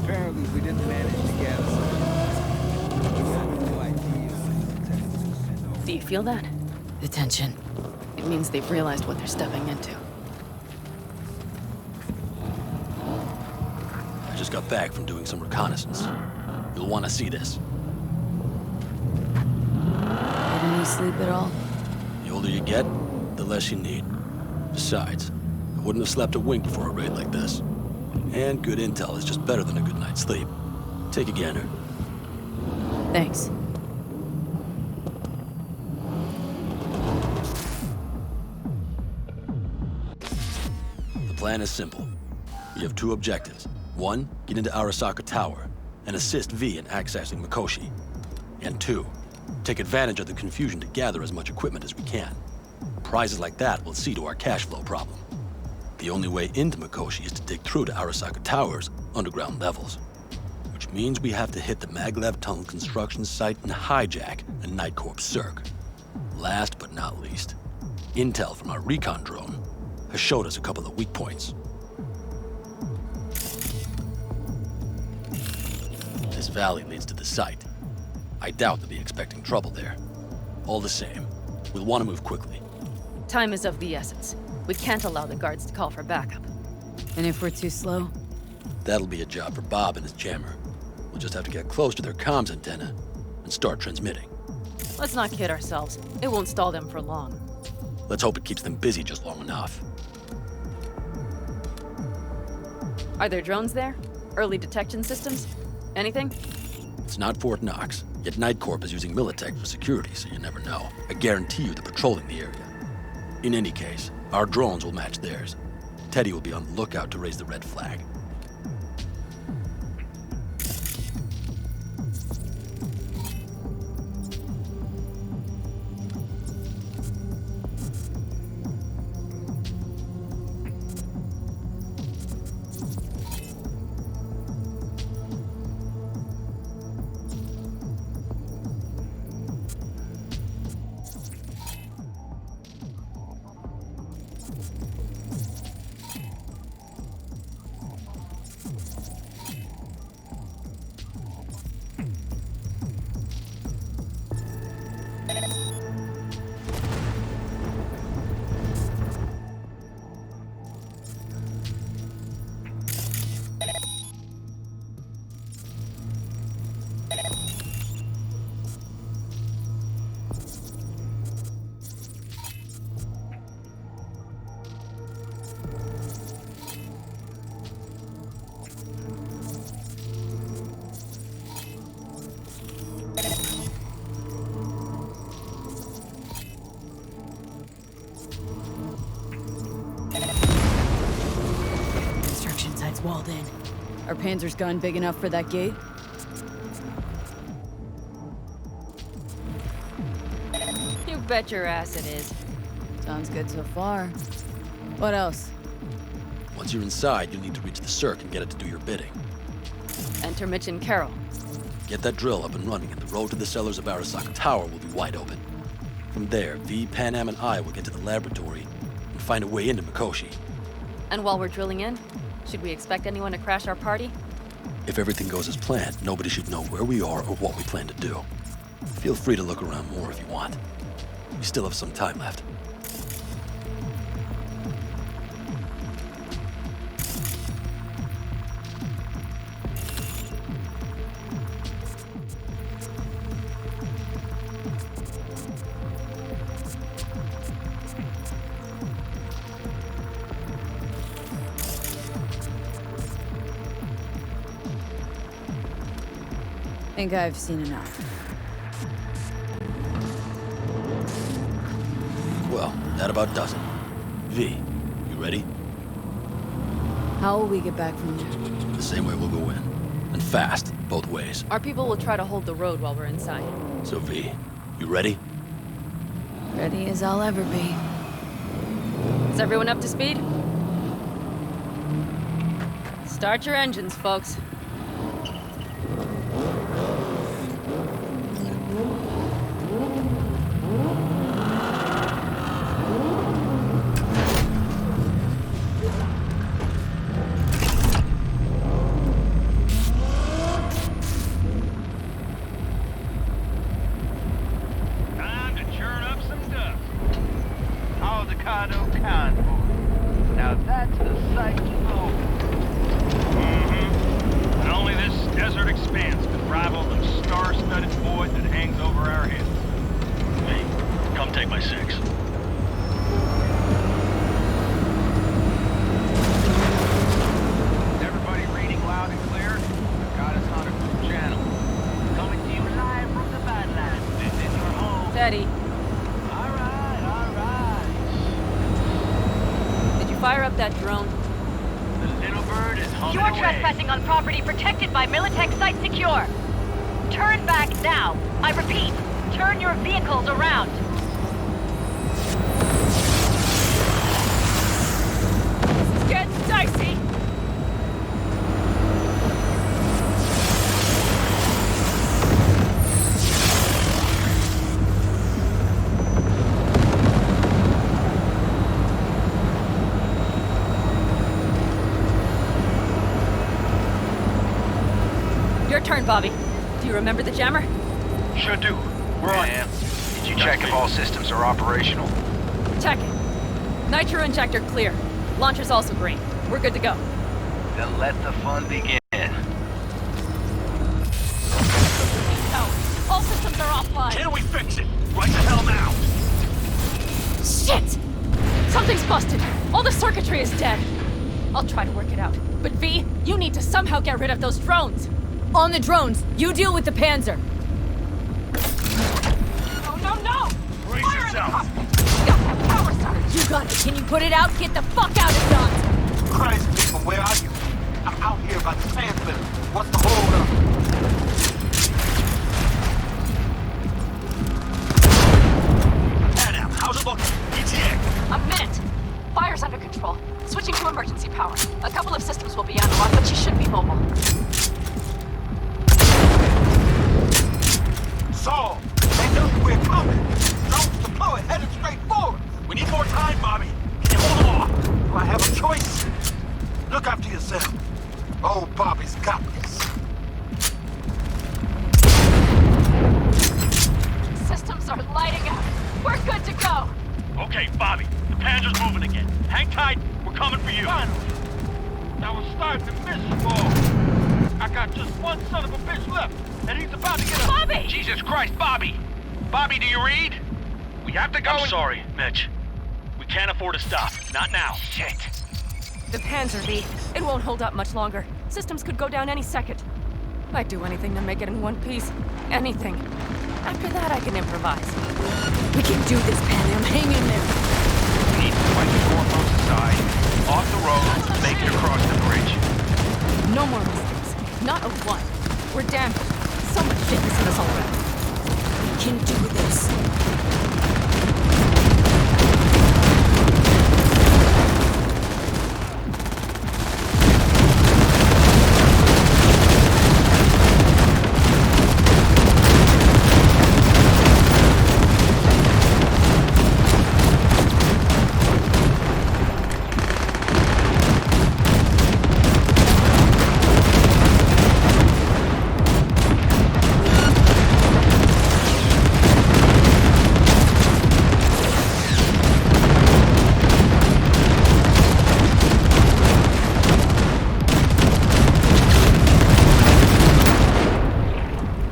Apparently, we didn't manage to get us. Do you feel that? The tension. It means they've realized what they're stepping into. I just got back from doing some reconnaissance. You'll want to see this. Get any sleep at all? The older you get, the less you need. Besides, I wouldn't have slept a wink before a raid like this. And good intel is just better than a good night's sleep. Take a gander. Thanks. The plan is simple. We have two objectives. One, get into Arasaka Tower and assist V in accessing Mikoshi. And two, take advantage of the confusion to gather as much equipment as we can. Prizes like that will see to our cash flow problem. The only way into Mikoshi is to dig through to Arasaka Tower's underground levels. Which means we have to hit the Maglev Tunnel construction site and hijack a Night Corps Circ. Last but not least, intel from our recon drone has showed us a couple of weak points. This valley leads to the site. I doubt they'll be expecting trouble there. All the same, we'll want to move quickly. Time is of the essence. We can't allow the guards to call for backup. And if we're too slow? That'll be a job for Bob and his jammer. We'll just have to get close to their comms antenna and start transmitting. Let's not kid ourselves. It won't stall them for long. Let's hope it keeps them busy just long enough. Are there drones there? Early detection systems? Anything? It's not Fort Knox, yet Night Corp is using Militech for security, so you never know. I guarantee you they're patrolling the area. In any case, our drones will match theirs. Teddy will be on the lookout to raise the red flag. Construction site's walled in. Our Panzer's gun big enough for that gate? You bet your ass it is. Sounds good so far. What else? Once you're inside, you'll need to reach the Circ and get it to do your bidding. Enter Mitch and Carol. Get that drill up and running, and the road to the cellars of Arasaka Tower will be wide open. From there, V, Panam, and I will get to the laboratory and find a way into Mikoshi. And while we're drilling in, should we expect anyone to crash our party? If everything goes as planned, nobody should know where we are or what we plan to do. Feel free to look around more if you want. We still have some time left. Think I've seen enough. Well, that about does it. V, you ready? How will we get back from there? The same way we'll go in. And fast, both ways. Our people will try to hold the road while we're inside. So V, you ready? Ready as I'll ever be. Is everyone up to speed? Start your engines, folks. Time to churn up some dust. Avocado convoy. Now that's a sight to behold. And only this desert expanse could rival the star-studded void that hangs over our heads. Hey, come take my 6. fire up that drone. The little bird is humming You're away. trespassing on property protected by Militech Site Secure. Turn back now. I repeat, turn your vehicles around. It's getting dicey. Your turn, Bobby. Do you remember the jammer? Sure do. We're on. Did you check if all systems are operational? Check it. Nitro injector clear. Launcher's also green. We're good to go. Then let the fun begin. No. All systems are offline. Can we fix it? Right the hell now! Shit! Something's busted. All the circuitry is dead. I'll try to work it out. But V, you need to somehow get rid of those drones. On the drones, you deal with the Panzer. No! Brace yourself! Power starter! You got it. Can you put it out? Get the fuck out of Dodge! Christ, people, where are you? I'm out here by the transmitter. What's the hold up? Adam, how's it looking? ETA! A minute. Fire's under control. Switching to emergency power. A couple of systems will be analog, but you should be mobile. Saul, they know we're coming. Drones deployed, headed straight forward. We need more time, Bobby. Can you hold them off? Do I have a choice? Look after yourself. Old Bobby's got this. Systems are lighting up. We're good to go. Okay, Bobby. The Panzer's moving again. Hang tight. We're coming for you. Finally. I was starting to miss you all. I got just one son of a bitch left, and he's about to get a... Bobby! Jesus Christ, Bobby! Bobby, do you read? We have to go. I'm sorry, Mitch. We can't afford to stop. Not now. Shit. The Panzer, V. It won't hold up much longer. Systems could go down any second. I'd do anything to make it in one piece. Anything. After that, I can improvise. We can do this, Pan. Hang in there. We need to wipe the foremost aside. Off the road, make it across the bridge. No more mistakes. Not a one. We're damaged. So much shit is in us already. We can do this.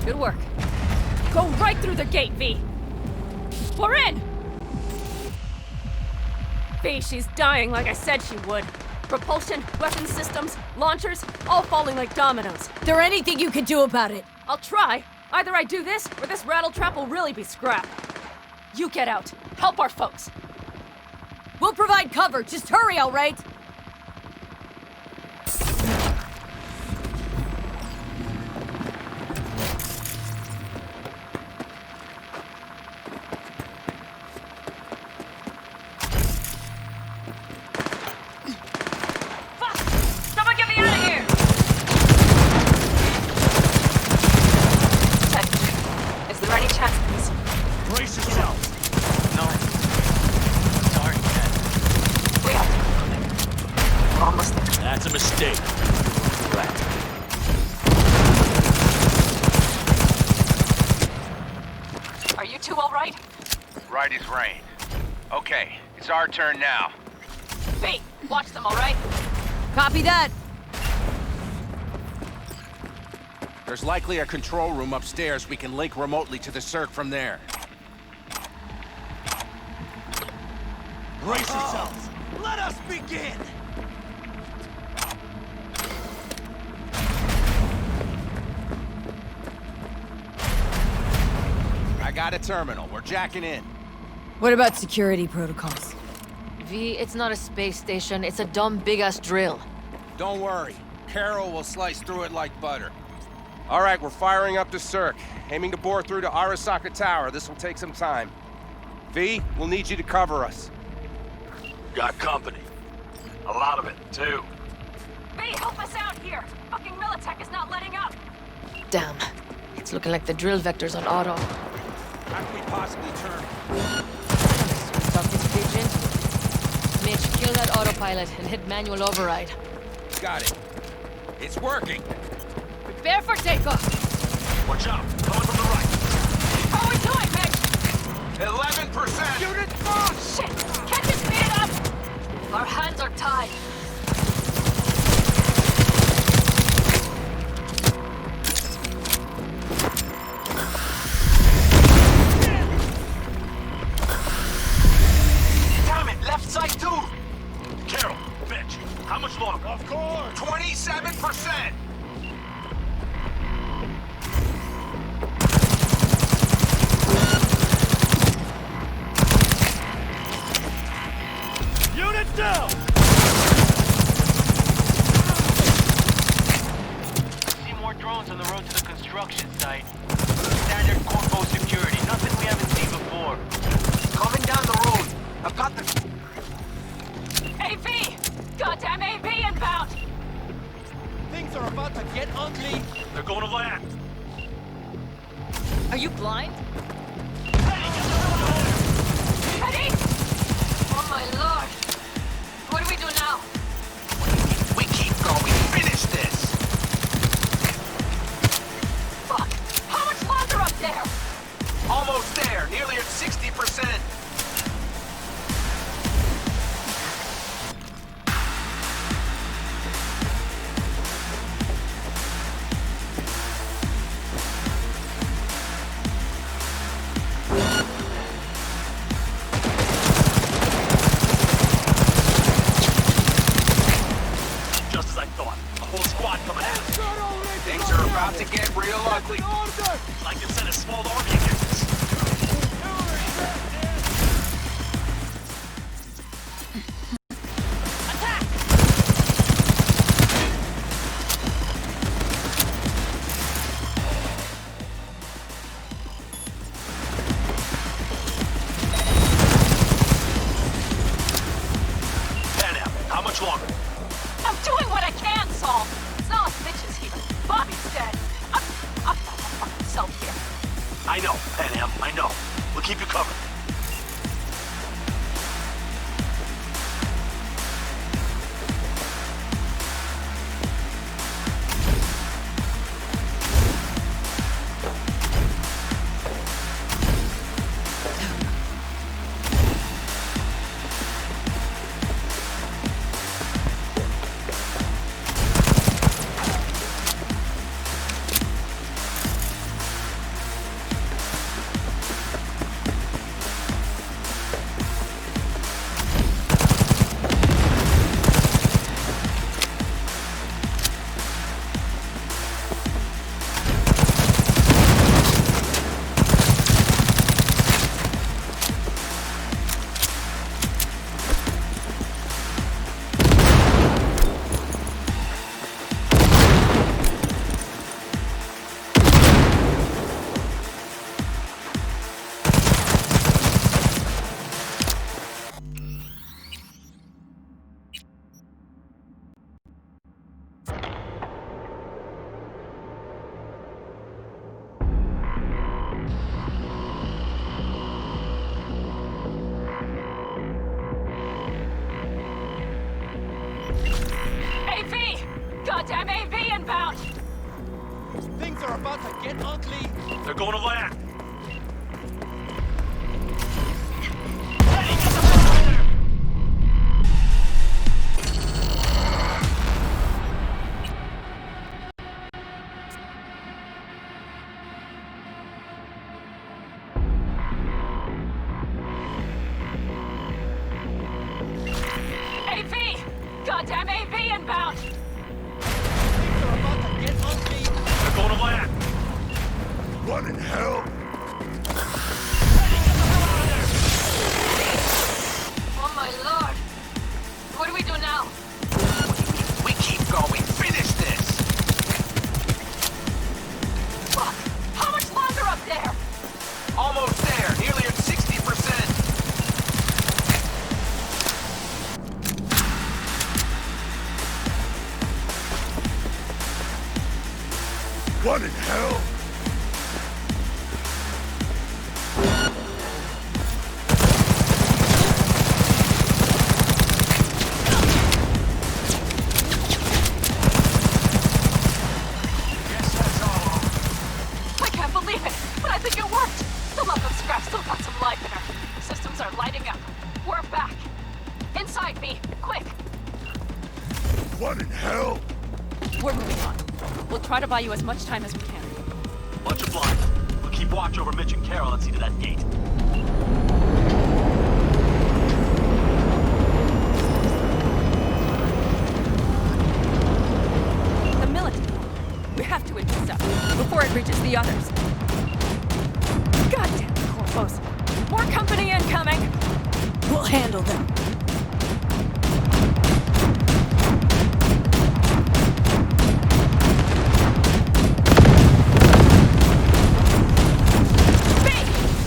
Good work. Go right through the gate, V. We're in! V, she's dying like I said she would. Propulsion, weapon systems, launchers, all falling like dominoes. There anything you can do about it? I'll try. Either I do this, or this rattletrap will really be scrapped. You get out. Help our folks. We'll provide cover. Just hurry, all right? Someone get me out of here! Is there any chance of this? Brace yourself. No. Sorry, Ted. We have to go quick. We're almost there. That's a mistake. Are you two all right? Right as rain. Okay, it's our turn now. V, watch them, all right? Copy that. There's likely a control room upstairs. We can link remotely to the circ from there. Brace yourselves. Let us begin. I got a terminal. We're jacking in. What about security protocols? V, it's not a space station. It's a dumb big-ass drill. Don't worry. Carol will slice through it like butter. All right, we're firing up the Cirque. Aiming to bore through to Arasaka Tower. This will take some time. V, we'll need you to cover us. Got company. A lot of it, too. V, help us out here! Fucking Militech is not letting up! Damn. It's looking like the drill vector's on auto. How can we possibly turn? Talk this pigeon. Mitch, kill that autopilot and hit manual override. Got it. It's working. Prepare for takeoff. Watch out. Coming from the right. How are we doing, Mitch? 11%! Unit oh, shit! Can't you speed it up? Our hands are tied. Damn it, left side too! Carol, bitch, how much longer? Of course! 27%! Units down! See more drones on the road to the construction site. Standard corpo security, nothing we haven't seen before. Coming down the road. I've got the... AV! Goddamn AV inbound! Things are about to get ugly. They're going to land. Are you blind? Eddie! Oh my lord! What do we do now? We keep going. Finish this! Fuck! How much longer up there? Almost there. Nearly at 60%. Just as I thought. A whole squad coming in. Things are about to get real ugly. I can send a small army against us. Pan-Am, how much longer? I'm doing what I can, Saul. It's not bitches here. Bobby's dead. I'm fucking self here. I know, Pan-Am, I know. We'll keep you covered. AV! Goddamn AV inbound! Things are about to get ugly. They're going to land. AV! Goddamn AV inbound! Things are about to get ugly. They're going to land. What in hell? Oh my lord! What in hell? I can't believe it, but I think it worked. The local scrap still got some life in her. Systems are lighting up. We're back. Inside me, quick. What in hell? We're moving on. We'll try to buy you as much time as we can. Bunch of blinds. We'll keep watch over Mitch and Carol and see to that gate. The military. We have to intercept before it reaches the others. Goddamn corpos. More company incoming. We'll handle them.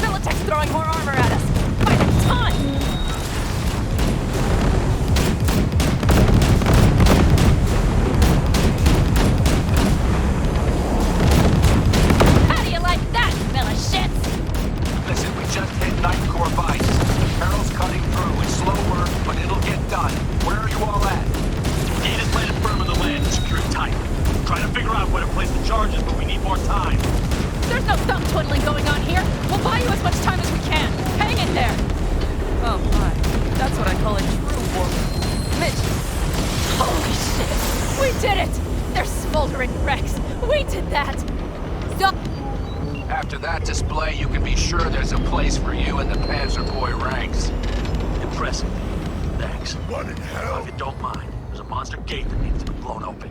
Militech's throwing more armor at us. By the ton! How do you like that, militias? Listen, we just hit Ninth Corps Vice. Carol's cutting through. It's slow work, but it'll get done. Where are you all at? Gate is planted firm on the land and secured tight. Trying to figure out where to place the charges, but we need more time. There's no thumb twiddling going on here. We'll buy you as much time as we can. Hang in there. Oh my, that's what I call a true war. Mitch. Holy shit. We did it. They're smoldering wrecks. We did that. Stop. After that display, you can be sure there's a place for you in the Panzer Boy ranks. Impressive. Thanks. What in hell? If you don't mind, there's a monster gate that needs to be blown open.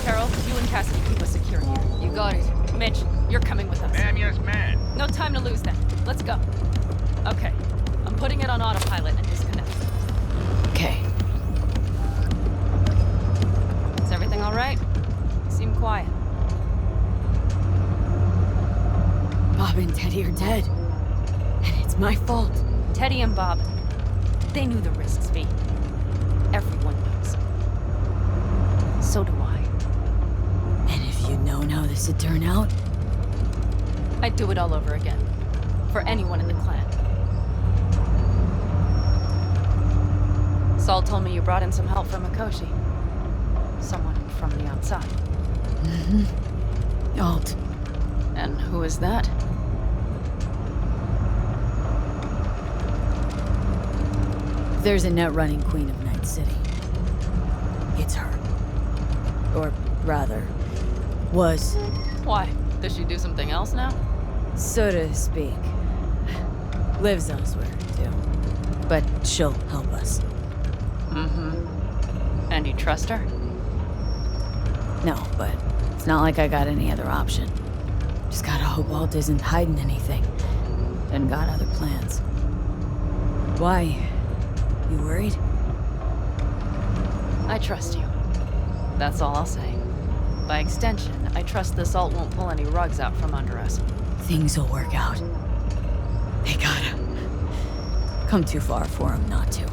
Carol, you and Cassidy keep us secure here. You got it. Mitch, you're coming with us. Man, yes, man. No time to lose then. Let's go. Okay. I'm putting it on autopilot and disconnect. Okay. Is everything all right? You seem quiet. Bob and Teddy are dead. And it's my fault. Teddy and Bob, they knew the risks, V. Everyone knows. So do I. And if you'd known how this would turn out, I'd do it all over again. For anyone in the clan. Saul told me you brought in some help from Mikoshi. Someone from the outside. Mm-hmm. Alt. And who is that? There's a net-running queen of Night City. It's her. Or rather, was. Why? Does she do something else now? So to speak. Lives elsewhere, too. But she'll help us. Mm-hmm. And you trust her? No, but it's not like I got any other option. Just gotta hope Alt isn't hiding anything. And got other plans. Why? You worried? I trust you. That's all I'll say. By extension, I trust this alt won't pull any rugs out from under us. Things will work out. They gotta. Come too far for him not to.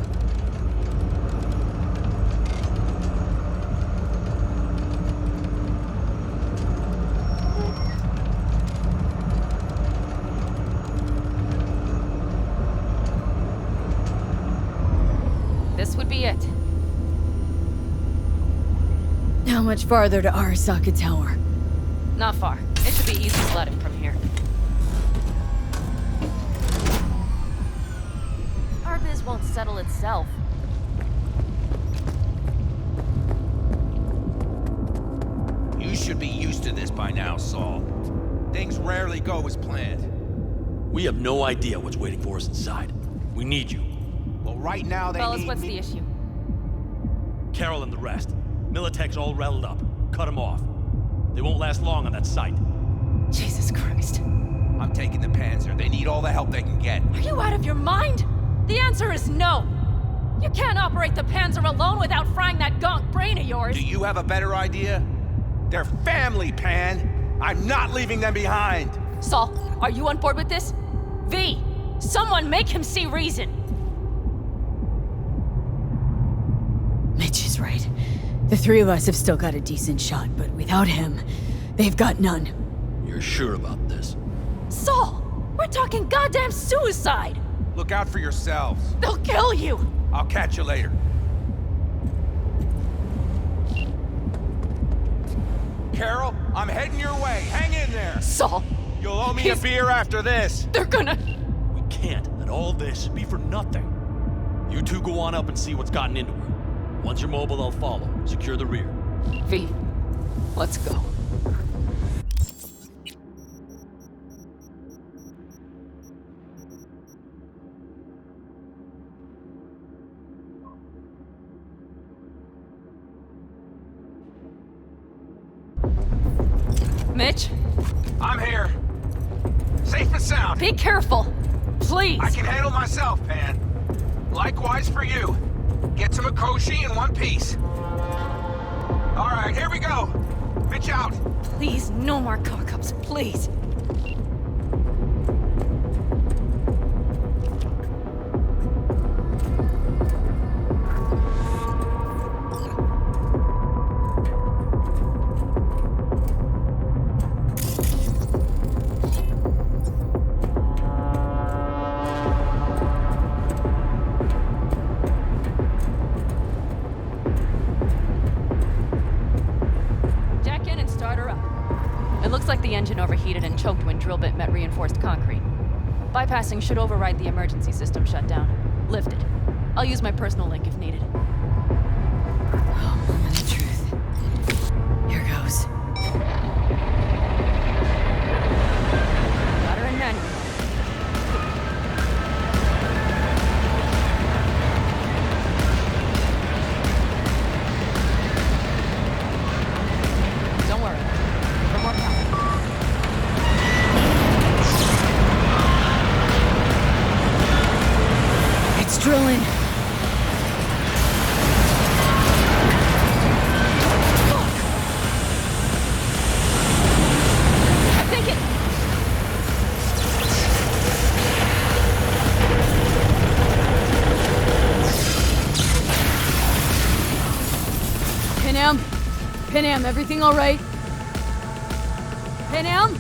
This would be it. How much farther to Arasaka Tower? Not far. It should be easy sledding from here. Our biz won't settle itself. You should be used to this by now, Saul. Things rarely go as planned. We have no idea what's waiting for us inside. We need you. Well, right now they Fellas, need what's me. the issue? Carol and the rest. Militech's all rattled up. Cut them off. They won't last long on that site. Jesus Christ. I'm taking the Panzer. They need all the help they can get. Are you out of your mind? The answer is no. You can't operate the Panzer alone without frying that gonk brain of yours. Do you have a better idea? They're family, Pan. I'm not leaving them behind. Saul, are you on board with this? V, someone make him see reason. That's right. The three of us have still got a decent shot, but without him, they've got none. You're sure about this? Saul! We're talking goddamn suicide! Look out for yourselves. They'll kill you! I'll catch you later. Carol, I'm heading your way. Hang in there. Saul! You'll owe me a beer after this. They're gonna... We can't let all this be for nothing. You two go on up and see what's gotten into her. Once you're mobile, I'll follow. Secure the rear. V, let's go. Mitch? I'm here. Safe and sound. Be careful! Please! I can handle myself, Pan. Likewise for you. Get to Mikoshi in one piece. All right, here we go. Mitch out. Please, no more cock-ups, please. The engine overheated and choked when drill bit met reinforced concrete. Bypassing should override the emergency system shutdown. Lift it. I'll use my personal link if needed. Oh, moment of truth. Here goes. Got her in manual. Don't worry. For more power. Drilling. I think it... Panam, everything all right? Panam?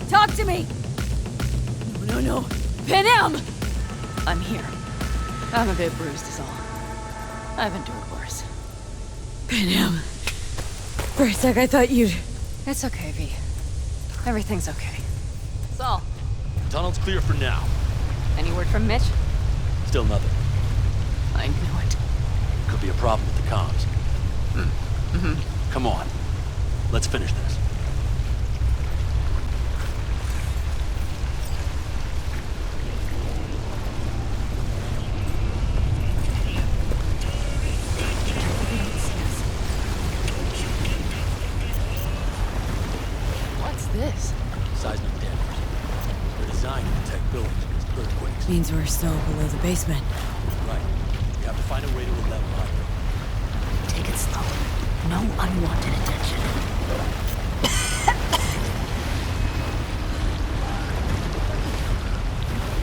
Talk to me! No. Panam! I'm here. I'm a bit bruised is all. I've endured worse. Panam. For a sec, I thought you'd... It's okay, V. Everything's okay. Saul. Tunnel's clear for now. Any word from Mitch? Still nothing. I knew it. Could be a problem with the comms. Come on. Let's finish this. This? Seismic dampers. They're designed to detect buildings against earthquakes. Means we're still below the basement. Right. We have to find a way to level out. Take it slow. No unwanted attention.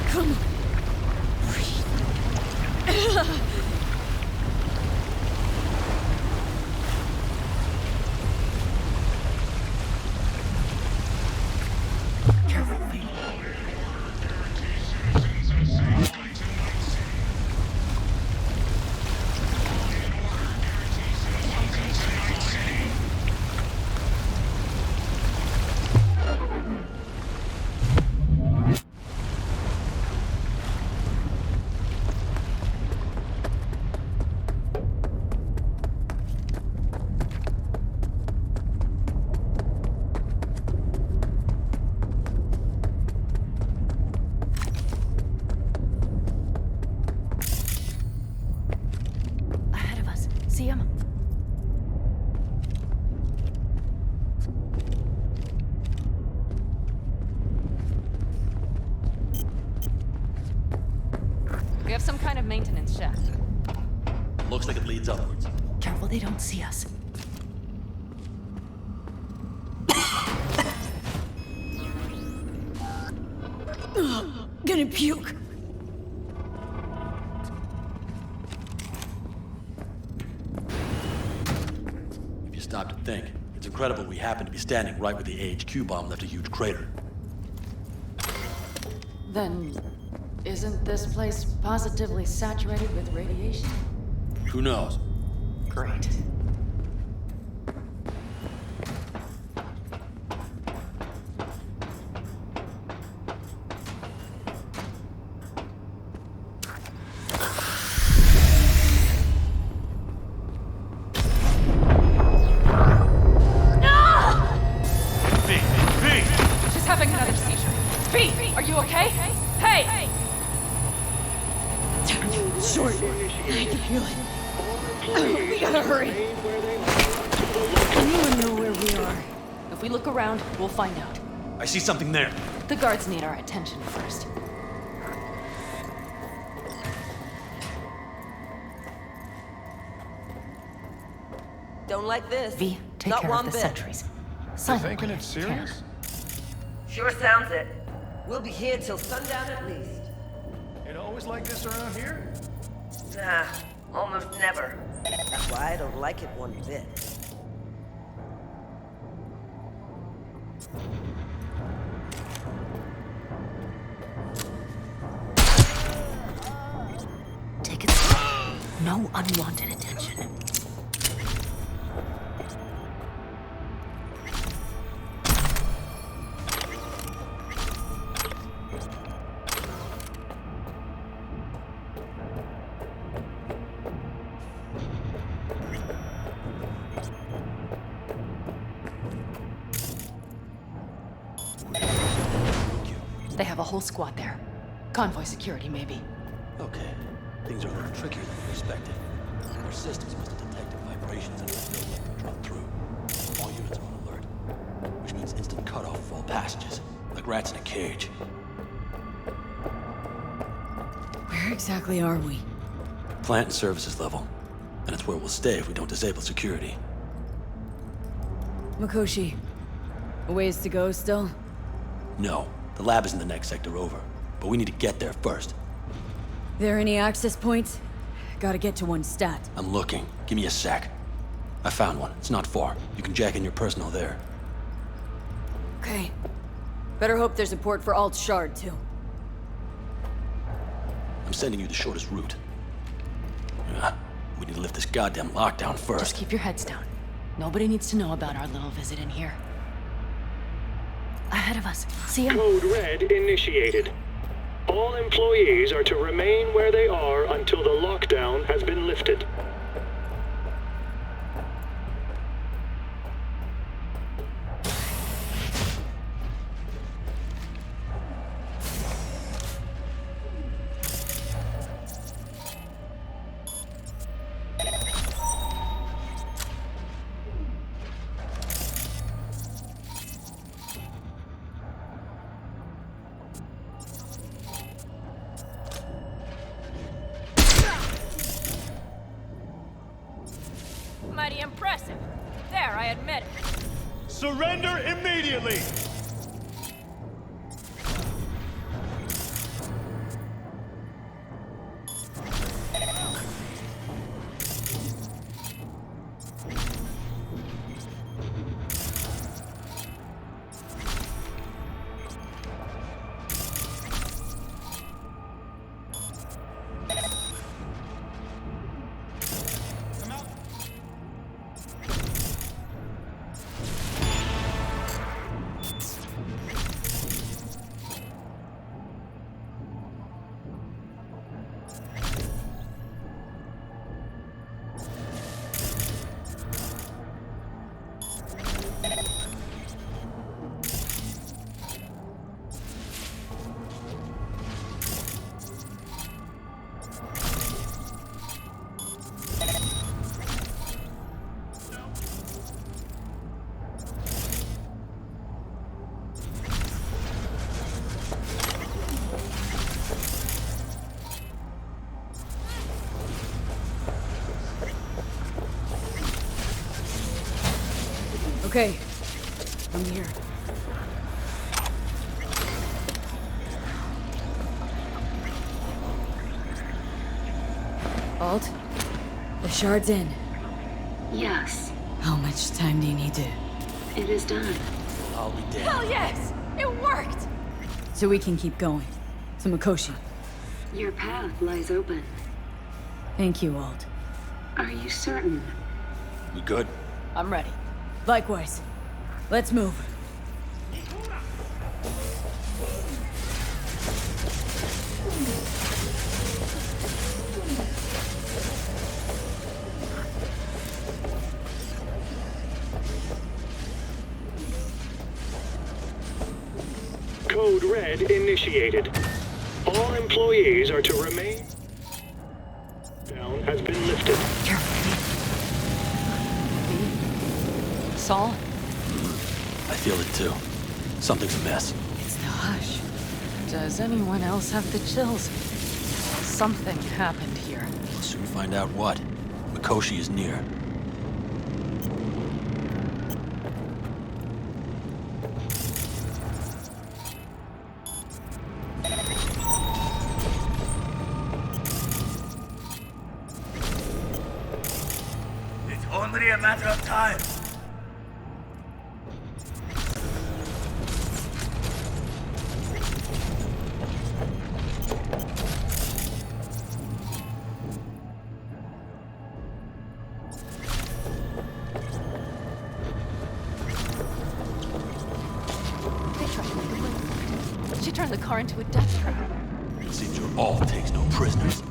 Come on. Breathe. See him? We have some kind of maintenance shaft. Looks like it leads upwards. Careful they don't see us. Gonna puke. incredible we happen to be standing right where the AHQ bomb left a huge crater. Then, isn't this place positively saturated with radiation? Who knows? Great. She's having another seizure. V, are you okay? Hey! Short. I can feel it. We gotta hurry. Anyone know where we are? If we look around, we'll find out. I see something there. The guards need our attention first. Don't like this. V, take Not care one of the bit. sentries. You're Silently, thinking it's serious? Sure sounds it. We'll be here till sundown at least. It always like this around here? Nah, almost never. That's why I don't like it one bit. Take it slow. No unwanted attention. They have a whole squad there. Convoy security, maybe. Okay. Things are a little trickier than we expected. Their systems must have detected vibrations in the building and dropped through. All units are on alert, which means instant cutoff of all passages, like rats in a cage. Where exactly are we? Plant and services level. And it's where we'll stay if we don't disable security. Mikoshi. A ways to go still? No. The lab is in the next sector over. But we need to get there first. There any access points? Gotta get to one stat. I'm looking. Give me a sec. I found one. It's not far. You can jack in your personal there. Okay. Better hope there's a port for Alt Shard, too. I'm sending you the shortest route. We need to lift this goddamn lockdown first. Just keep your heads down. Nobody needs to know about our little visit in here. Ahead of us. See him? Code Red initiated. All employees are to remain where they are until the lockdown has been lifted. Mighty impressive. There, I admit it. Surrender immediately! Okay. I'm here. Alt? The shard's in. Yes. How much time do you need to It is done. I'll be damned. Hell yes! It worked! So we can keep going. To Mikoshi. Your path lies open. Thank you, Alt. Are you certain? We good? I'm ready. Likewise. Let's move. Code Red initiated. All employees are to remain. Down has been lifted. Saul? I feel it too. Something's amiss. It's the hush. Does anyone else have the chills? Something happened here. We'll soon find out what. Mikoshi is near. It's only a matter of time. They tried to make a move. She turned the car into a death trap. It seems your all takes no prisoners.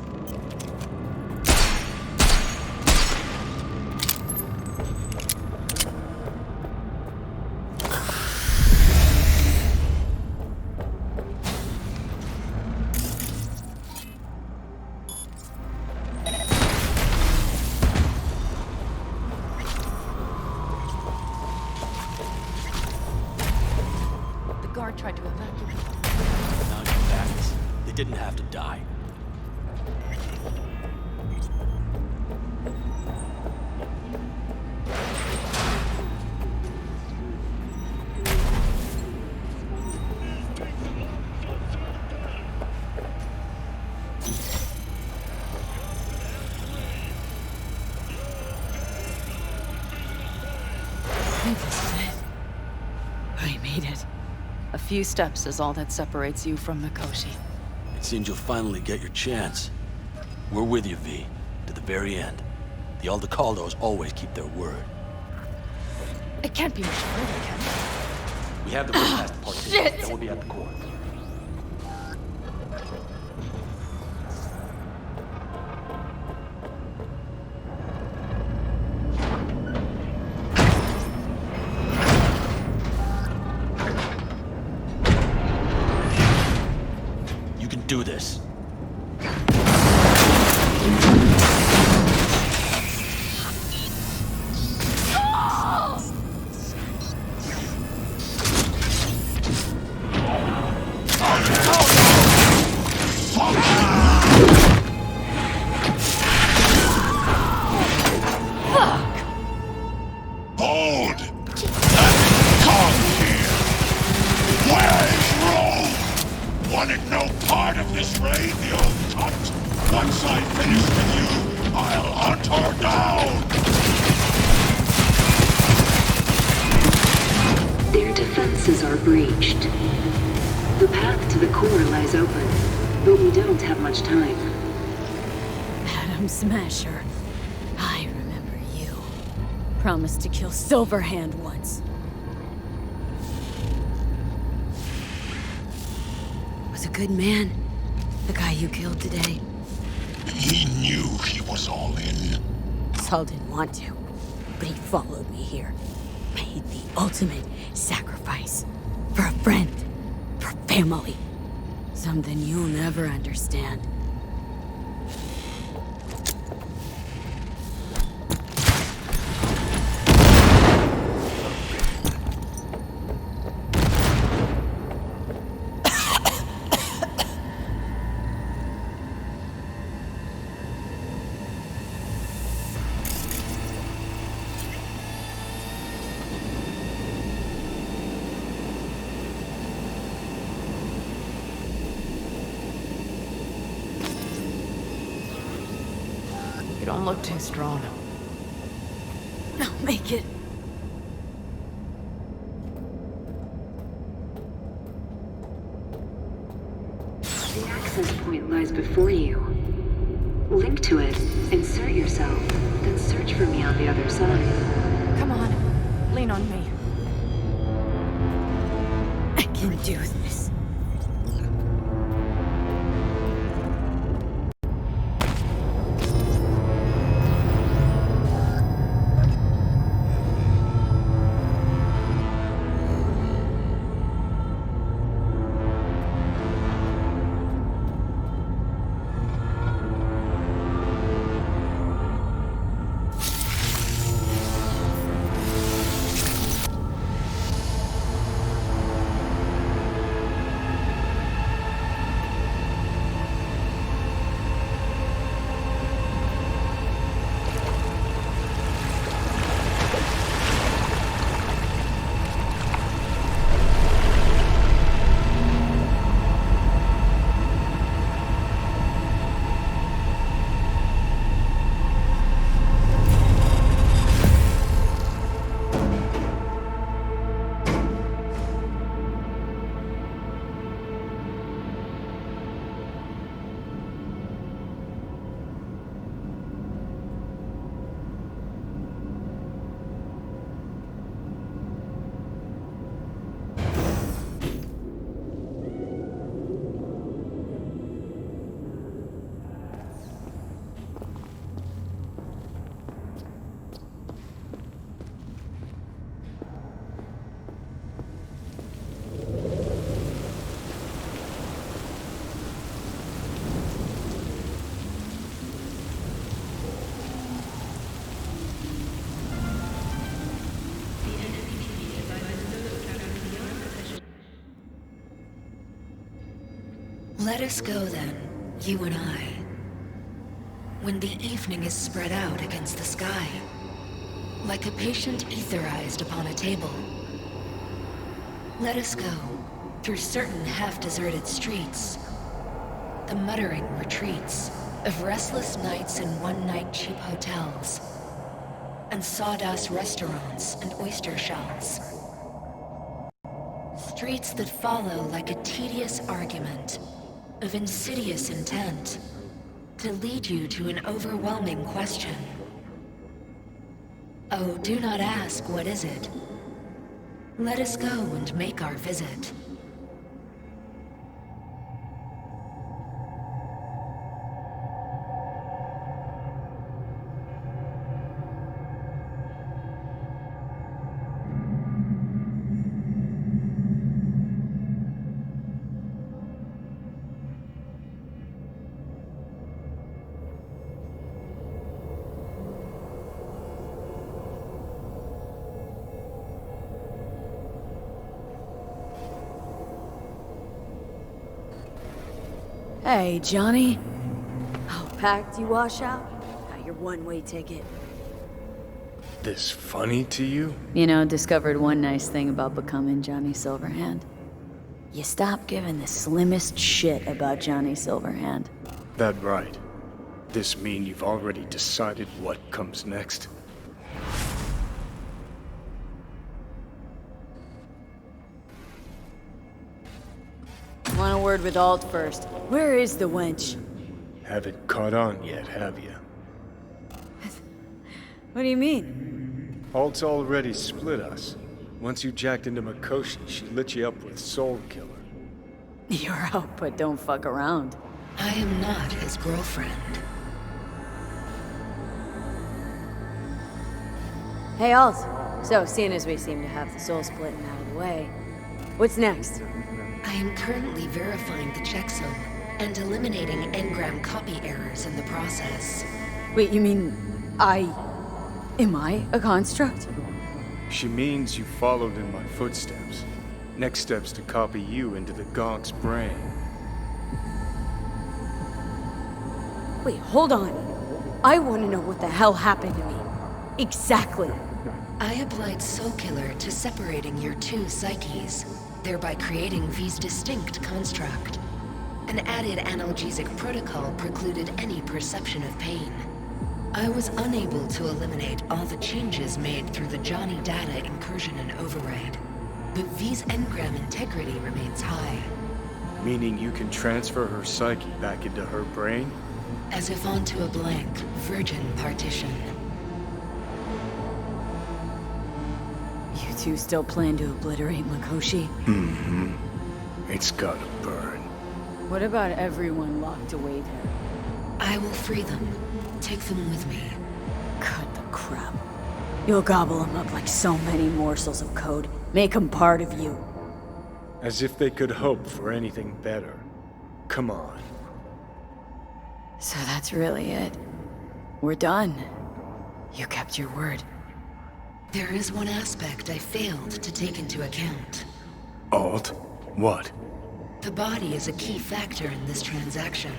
The guard tried to evacuate. Now you backs. They didn't have to die. I think this is it. I made it. A few steps is all that separates you from Mikoshi. It seems you'll finally get your chance. We're with you, V. To the very end. The Aldecaldos always keep their word. It can't be much further, can it? We have the way past the partition. Shit! Then we'll be at the core. You can do this. Hold! Come here! Where is Rome? Wanted no part of this raid, the old cunt. Once I finish with you, I'll hunt her down! Their defenses are breached. The path to the core lies open, but we don't have much time. Adam Smasher. I remember you. Promised to kill Silverhand once. Was a good man, the guy you killed today. He knew he was all in. Saul didn't want to, but he followed me here. Made the ultimate sacrifice. For a friend. For family. Something you'll never understand. You don't look too strong. I'll make it. The access point lies before you. Link to it, insert yourself, then search for me on the other side. Come on, lean on me. I can do this. Let us go then, you and I. When the evening is spread out against the sky, like a patient etherized upon a table. Let us go through certain half-deserted streets, the muttering retreats of restless nights in one-night cheap hotels, and sawdust restaurants and oyster shells. Streets that follow like a tedious argument of insidious intent to lead you to an overwhelming question. Oh, do not ask, what is it? Let us go and make our visit. Hey, Johnny. How packed you wash out? Got your one-way ticket. This funny to you? You know, discovered one nice thing about becoming Johnny Silverhand. You stop giving the slimmest shit about Johnny Silverhand. That right. This mean you've already decided what comes next? Want a word with Alt first. Where is the wench? Haven't caught on yet, have you? What do you mean? Alt's already split us. Once you jacked into Mikoshi, she lit you up with Soul Killer. You're out, but don't fuck around. I am not his girlfriend. Hey, Alt. So, seeing as we seem to have the soul splitting out of the way, what's next? I am currently verifying the checksum and eliminating engram copy errors in the process. Wait, you mean am I a construct? She means you followed in my footsteps. Next step's to copy you into the Gonk's brain. Wait, hold on. I want to know what the hell happened to me. Exactly. I applied Soul Killer to separating your two psyches, thereby creating V's distinct construct. An added analgesic protocol precluded any perception of pain. I was unable to eliminate all the changes made through the Johnny data incursion and override, but V's engram integrity remains high. Meaning you can transfer her psyche back into her brain? As if onto a blank, virgin partition. You two still plan to obliterate Mikoshi? Mm-hmm. It's gotta burn. What about everyone locked away there? I will free them. Take them with me. Cut the crap. You'll gobble them up like so many morsels of code. Make them part of you. As if they could hope for anything better. Come on. So that's really it. We're done. You kept your word. There is one aspect I failed to take into account. Alt? What? The body is a key factor in this transaction.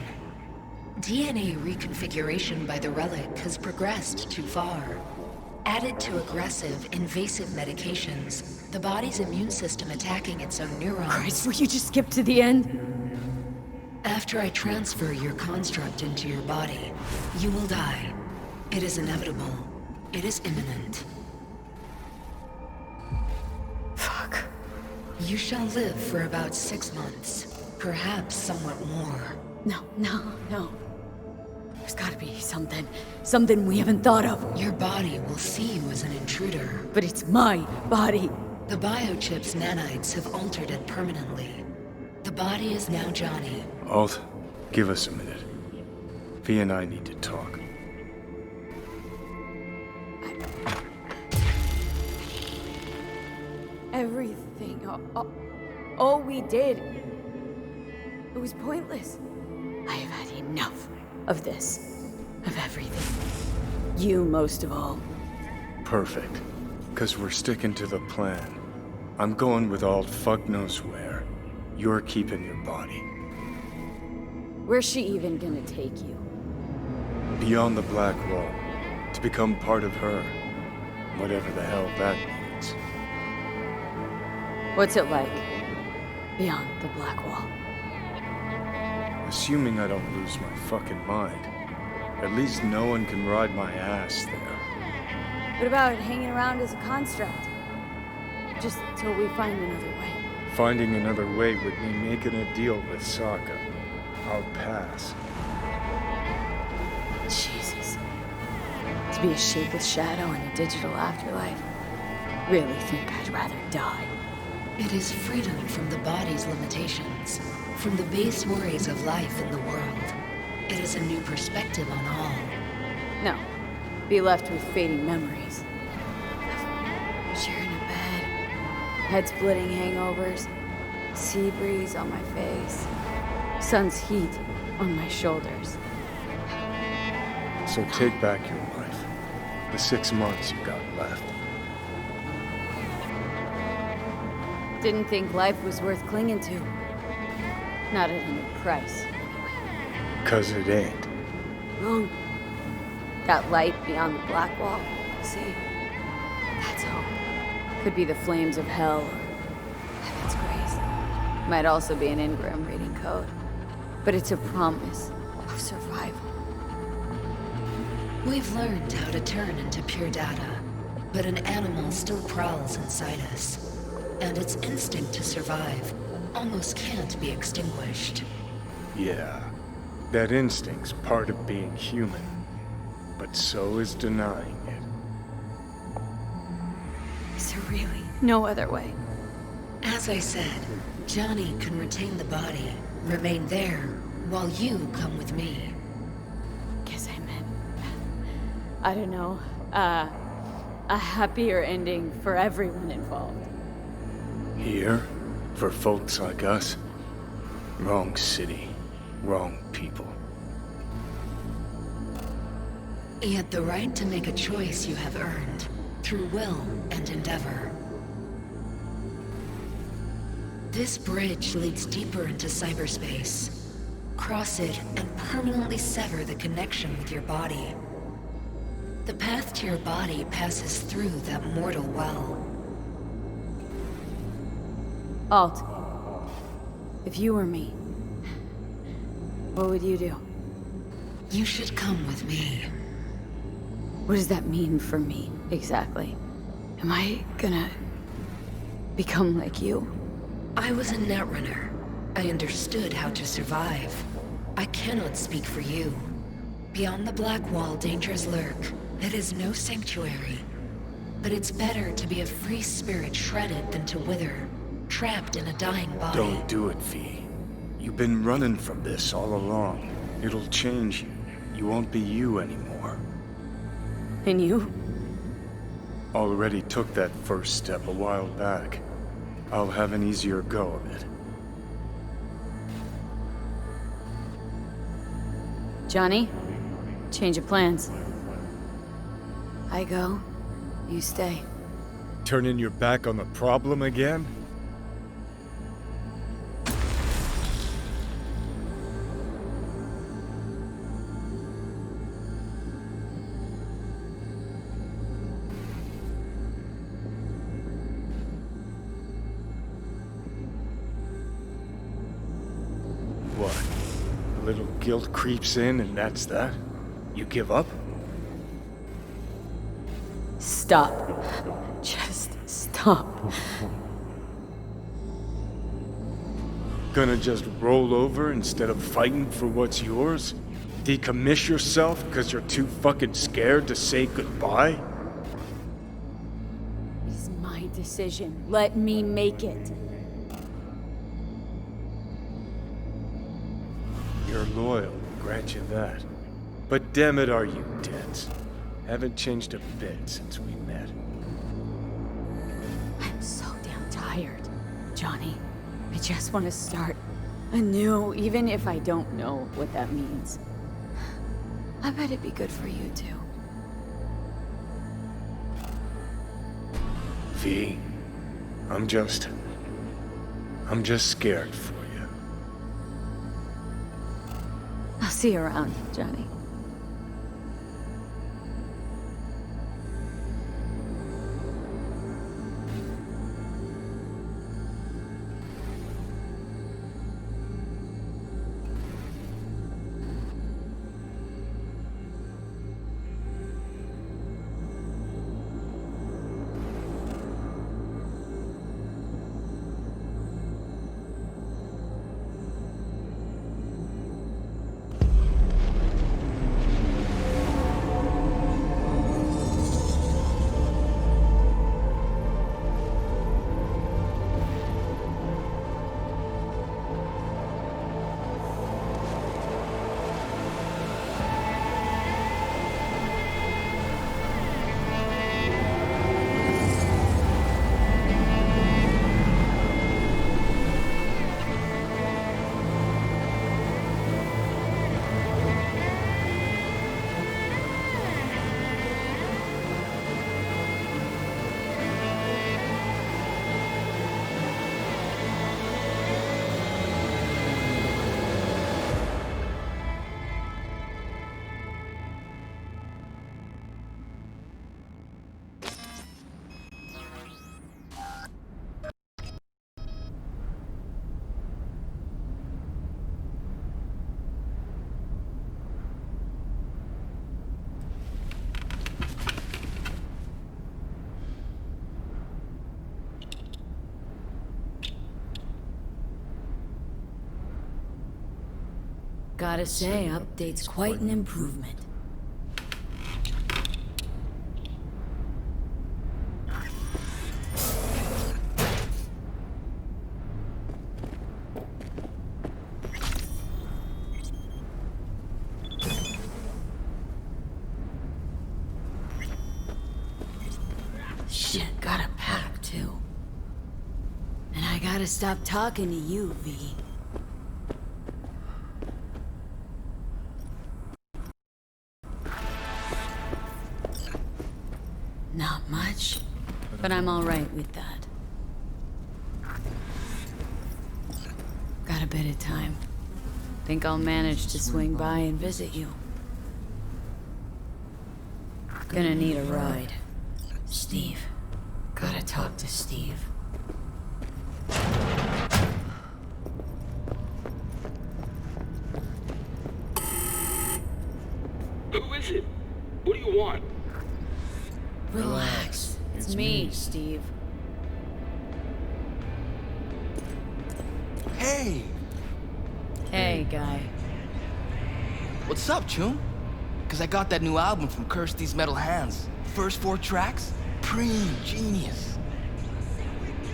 DNA reconfiguration by the relic has progressed too far. Added to aggressive, invasive medications, the body's immune system attacking its own neurons. Christ, will you just skip to the end? After I transfer your construct into your body, you will die. It is inevitable. It is imminent. Fuck. You shall live for about 6 months. Perhaps somewhat more. No. There's gotta be something. Something we haven't thought of. Your body will see you as an intruder. But it's my body. The biochip's nanites have altered it permanently. The body is now Johnny. Alt, give us a minute. V and I need to talk. Everything. All we did. It was pointless. I have had enough of this. Of everything. You most of all. Perfect. Because we're sticking to the plan. I'm going with Alt fuck knows where. You're keeping your body. Where's she even gonna take you? Beyond the Black Wall. To become part of her. Whatever the hell that means. What's it like? Beyond the Black Wall. Assuming I don't lose my fucking mind. At least no one can ride my ass there. What about hanging around as a construct? Just till we find another way. Finding another way would mean making a deal with Sokka. I'll pass. Jesus. To be a shapeless shadow in a digital afterlife. Really think I'd rather die. It is freedom from the body's limitations, from the base worries of life in the world. It is a new perspective on all. No. Be left with fading memories. Sharing a bed. Head-splitting hangovers. Sea breeze on my face. Sun's heat on my shoulders. So take back your life. The 6 months you got left. Didn't think life was worth clinging to. Not at any price. 'Cause it ain't. Wrong. That light beyond the Black Wall, see? That's hope. Could be the flames of hell, or heaven's grace. Might also be an engram reading code. But it's a promise of survival. We've learned how to turn into pure data, but an animal still prowls inside us. And its instinct to survive almost can't be extinguished. Yeah. That instinct's part of being human. But so is denying it. Is there really no other way? As I said, Johnny can retain the body, remain there, while you come with me. Guess I meant... I don't know. A happier ending for everyone involved. Here? For folks like us? Wrong city. Wrong people. Yet the right to make a choice you have earned, through will and endeavor. This bridge leads deeper into cyberspace. Cross it and permanently sever the connection with your body. The path to your body passes through that mortal well. Alt, if you were me, what would you do? You should come with me. What does that mean for me, exactly? Am I gonna become like you? I was a netrunner. I understood how to survive. I cannot speak for you. Beyond the Black Wall, dangers lurk. It is no sanctuary. But it's better to be a free spirit shredded than to wither, trapped in a dying body. Don't do it, V. You've been running from this all along. It'll change you. You won't be you anymore. And you? Already took that first step a while back. I'll have an easier go of it. Johnny? Change of plans. I go, you stay. Turning your back on the problem again? What? A little guilt creeps in and that's that? You give up? Stop. Just stop. Gonna just roll over instead of fighting for what's yours? Decommiss yourself because you're too fucking scared to say goodbye? It's my decision. Let me make it. You're loyal, grant you that. But damn it, are you dense? Haven't changed a bit since we met. I'm so damn tired, Johnny. I just want to start anew, even if I don't know what that means. I bet it'd be good for you too. V, I'm just scared for you. I'll see you around, Johnny. Gotta say, update's quite an improvement. Shit, got a pack too. And I gotta stop talking to you, V. Not much, but I'm all right with that. Got a bit of time. Think I'll manage to swing by and visit you. Gonna need a ride. Steve. Gotta talk to Steve. Who is it? What do you want? Relax. It's me, Steve. Hey, Hey, guy. What's up, Chum? Cause I got that new album from Kirsty's Metal Hands. First 4 tracks? Preem, genius.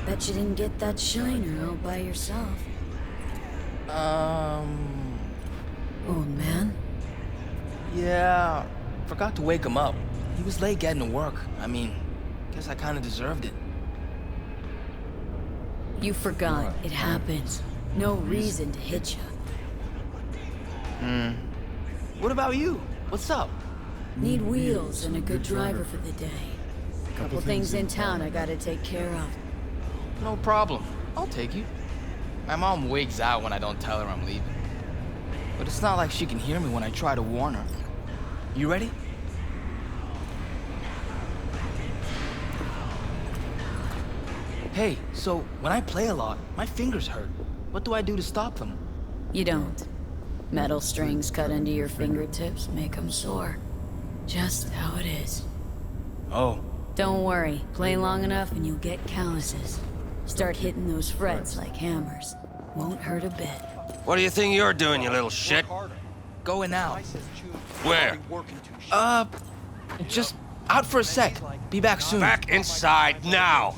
Bet you didn't get that shiner all by yourself. Old man? Yeah, forgot to wake him up. He was late getting to work. I mean, guess I kinda deserved it. You forgot. It happens. No reason to hit you. What about you? What's up? Need wheels and a good driver for the day. Couple things in town I gotta take care of. No problem. I'll take you. My mom wigs out when I don't tell her I'm leaving. But it's not like she can hear me when I try to warn her. You ready? Hey, so when I play a lot, my fingers hurt. What do I do to stop them? You don't. Metal strings cut into your fingertips make them sore. Just how it is. Oh. Don't worry. Play long enough and you'll get calluses. Start hitting those frets like hammers. Won't hurt a bit. What do you think you're doing, you little shit? Going out. Where? Just out for a sec. Be back soon. Back inside now.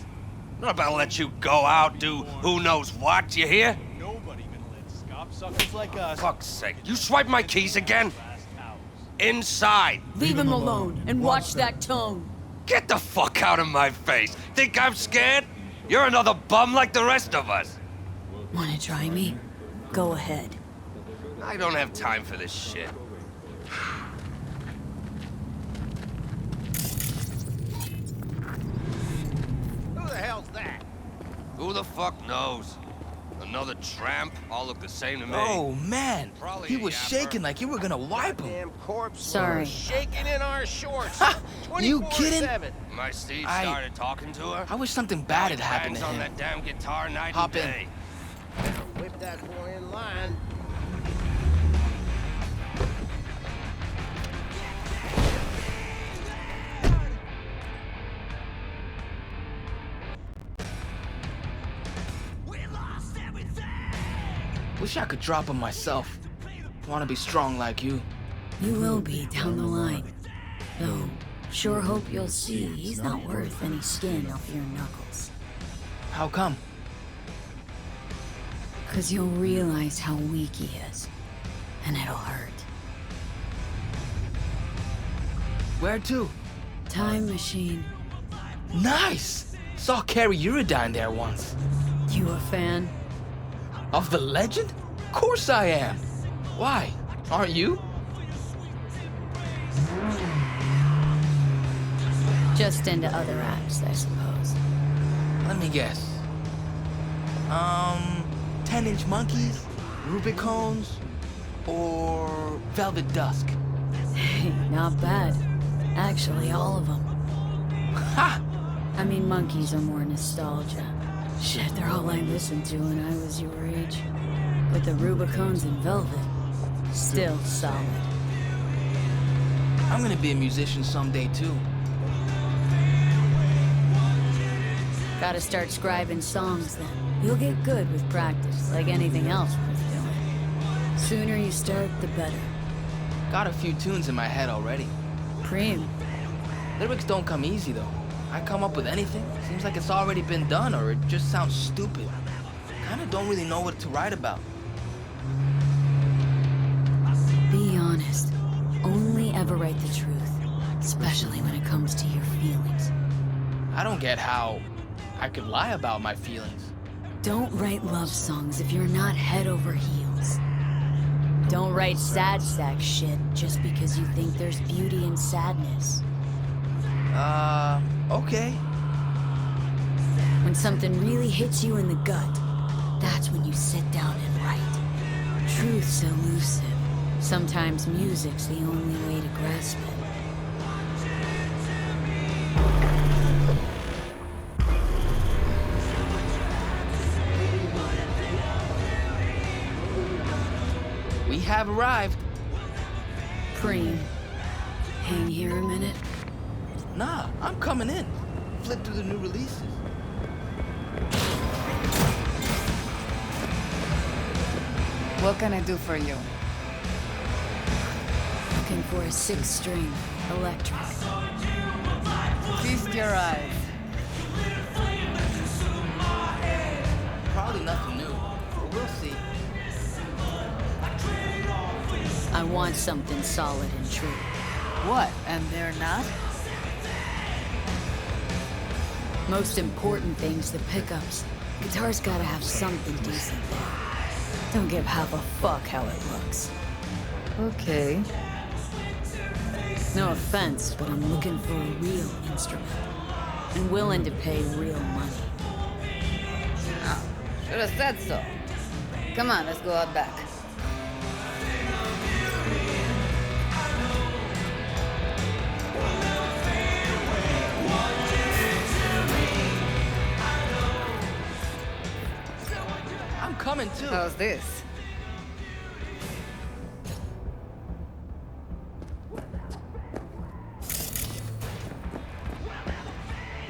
I'm not about to let you go out, do who knows what, you hear? Nobody gonna let scop suckers like us. Fuck's sake, you swipe my keys again? Inside. Leave him alone and watch that tone. Get the fuck out of my face. Think I'm scared? You're another bum like the rest of us. Wanna try me? Go ahead. I don't have time for this shit. Who the hell's that? Who the fuck knows? Another tramp? All look the same to me. Oh, man. Probably He a was yapper. shaking like you were gonna wipe him. Damn corpse. Sorry. Shaking in our shorts. You kidding? 24/7. My Steve started talking to her. I wish something bad had happened Bangs to on him. that damn guitar night Hop and in. day. Whip that boy in line. Wish I could drop him myself. Wanna be strong like you. You will be down the line. Though, sure hope you'll see he's not worth any skin off your knuckles. How come? 'Cause you'll realize how weak he is. And it'll hurt. Where to? Time machine. Nice! Saw Carrie Uridine there once. You a fan? Of the legend? Course I am. Why? Aren't you? Just into other acts, I suppose. Let me guess. 10-inch monkeys, Rubicones, or Velvet Dusk? Hey, not bad. Actually, all of them. Ha! I mean, monkeys are more nostalgia. Shit, they're all I listened to when I was your age. But the Rubicones and Velvet, still solid. I'm gonna be a musician someday, too. Gotta start scribing songs then. You'll get good with practice, like anything else worth doing. Sooner you start, the better. Got a few tunes in my head already. Preem. Lyrics don't come easy, though. I come up with anything, seems like it's already been done, or it just sounds stupid. Kinda don't really know what to write about. Be honest. Only ever write the truth, especially when it comes to your feelings. I don't get how I could lie about my feelings. Don't write love songs if you're not head over heels. Don't write sad sack shit just because you think there's beauty in sadness. Okay. When something really hits you in the gut, that's when you sit down and write. Truth's elusive. Sometimes music's the only way to grasp it. We have arrived. Preem. Hang here a minute. Nah, I'm coming in. Flip through the new releases. What can I do for you? Looking for a 6-string electric. Feast your eyes. Probably nothing new, but we'll see. I want something solid and true. What? And they're not? Most important thing's the pickups. Guitar's gotta have something decent there. Don't give half a fuck how it looks. Okay. No offense, but I'm looking for a real instrument. And willing to pay real money. Oh, should have said so. Come on, let's go out back. I'm coming too. How's this?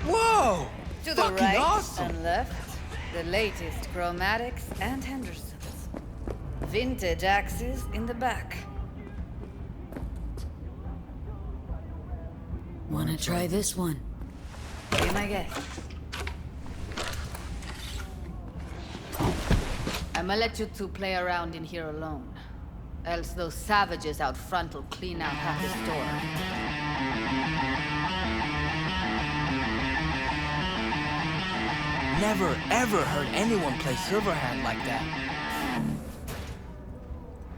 Whoa! To the Fucking right awesome. and left, the latest chromatics and Hendersons. Vintage axes in the back. Wanna try this one? Be my guest. I'ma let you two play around in here alone. Else those savages out front will clean out half the store. Never, ever heard anyone play Silverhand like that.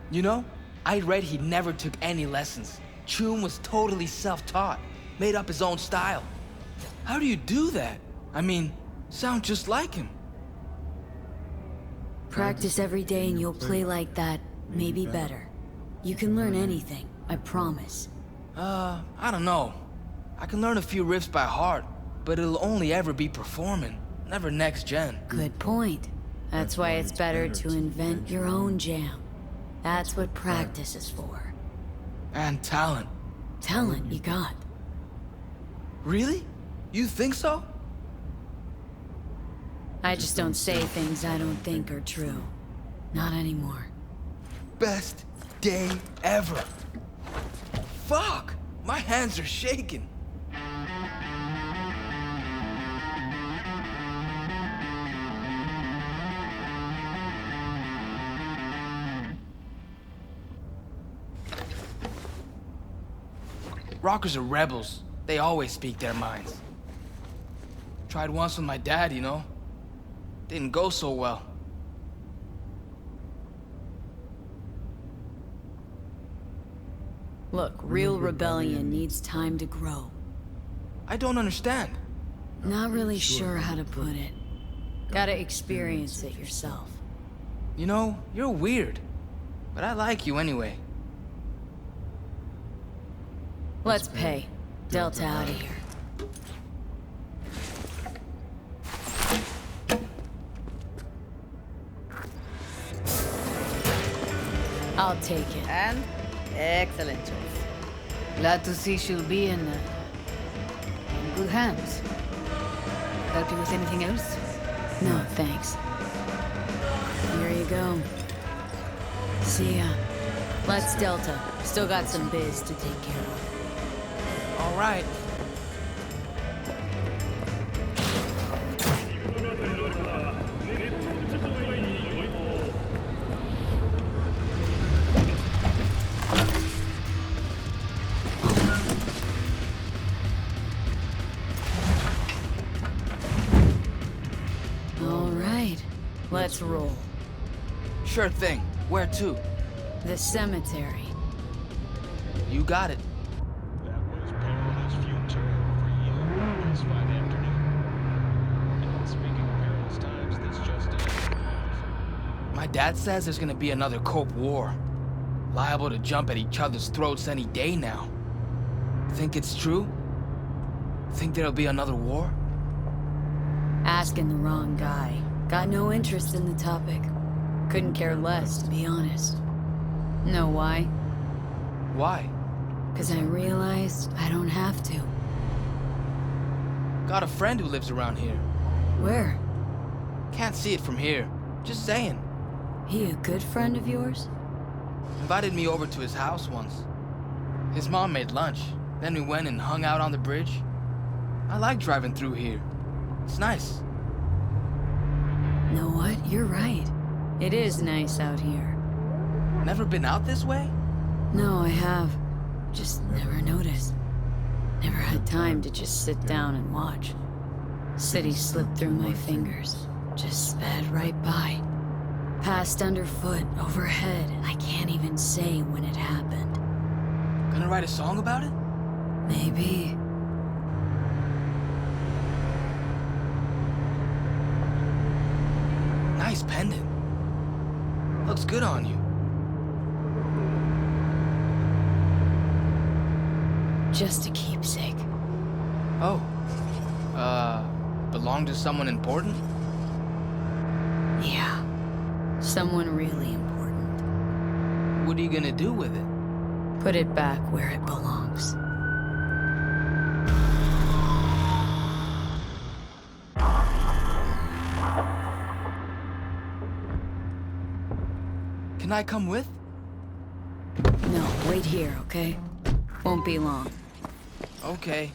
You know, I read he never took any lessons. Chum was totally self-taught, made up his own style. How do you do that? I mean, sound just like him. Practice every day and you'll play like that, maybe better. You can learn anything, I promise. I don't know. I can learn a few riffs by heart, but it'll only ever be performing, never next gen. Good point. That's why it's better to invent your own jam. That's what practice is for. And talent. Talent you got. Really? You think so? I just don't say things I don't think are true. Not anymore. Best day ever. Fuck! My hands are shaking. Rockers are rebels. They always speak their minds. Tried once with my dad, you know. Didn't go so well. Look, real rebellion needs time to grow. I don't understand. Not really sure how to put it. Gotta experience it yourself. You know, you're weird. But I like you anyway. Let's pay. Delta out of here. I'll take it. And excellent choice. Glad to see she'll be in good hands. Help you with anything else? No, thanks. Here you go. See ya. Let's Delta. Still got some biz to take care of. All right. All right. Let's roll. Sure thing. Where to? The cemetery. You got it. That was perilous future for you this fine afternoon. And speaking of perilous times, this just in. My dad says there's gonna be another Cope War. Liable to jump at each other's throats any day now. Think it's true? Think there'll be another war? Asking the wrong guy. Got no interest in the topic. Couldn't care less, to be honest. Know why? Why? 'Cause I realized I don't have to. Got a friend who lives around here. Where? Can't see it from here. Just saying. He a good friend of yours? Invited me over to his house once. His mom made lunch. Then we went and hung out on the bridge. I like driving through here. It's nice. Know what? You're right. It is nice out here. Never been out this way? No, I have. Just never noticed. Never had time to just sit down and watch. City slipped through my fingers. Just sped right by. Passed underfoot, overhead. I can't even say when it happened. Gonna write a song about it? Maybe. Nice pendant. Looks good on you. Just a keepsake. Oh. Belong to someone important? Yeah. Someone really important. What are you gonna do with it? Put it back where it belongs. Can I come with? No, wait here, okay? Won't be long. Okay.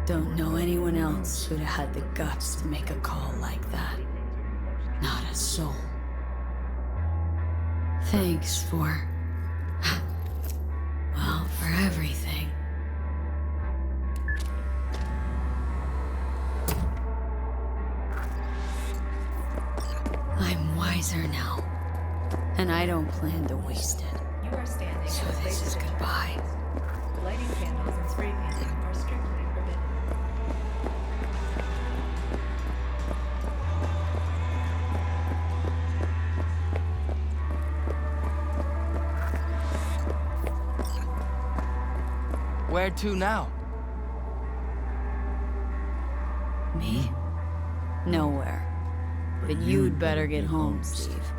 Don't know anyone else who'd have had the guts to make a call like that. Not a soul. Thanks for... well, for everything. I'm wiser now. And I don't plan to waste it. You are standing So in a this place is of goodbye. interest. Lighting candles and spray painting are strictly forbidden. Where to now? Me? Nowhere. But you'd better get home, Steve.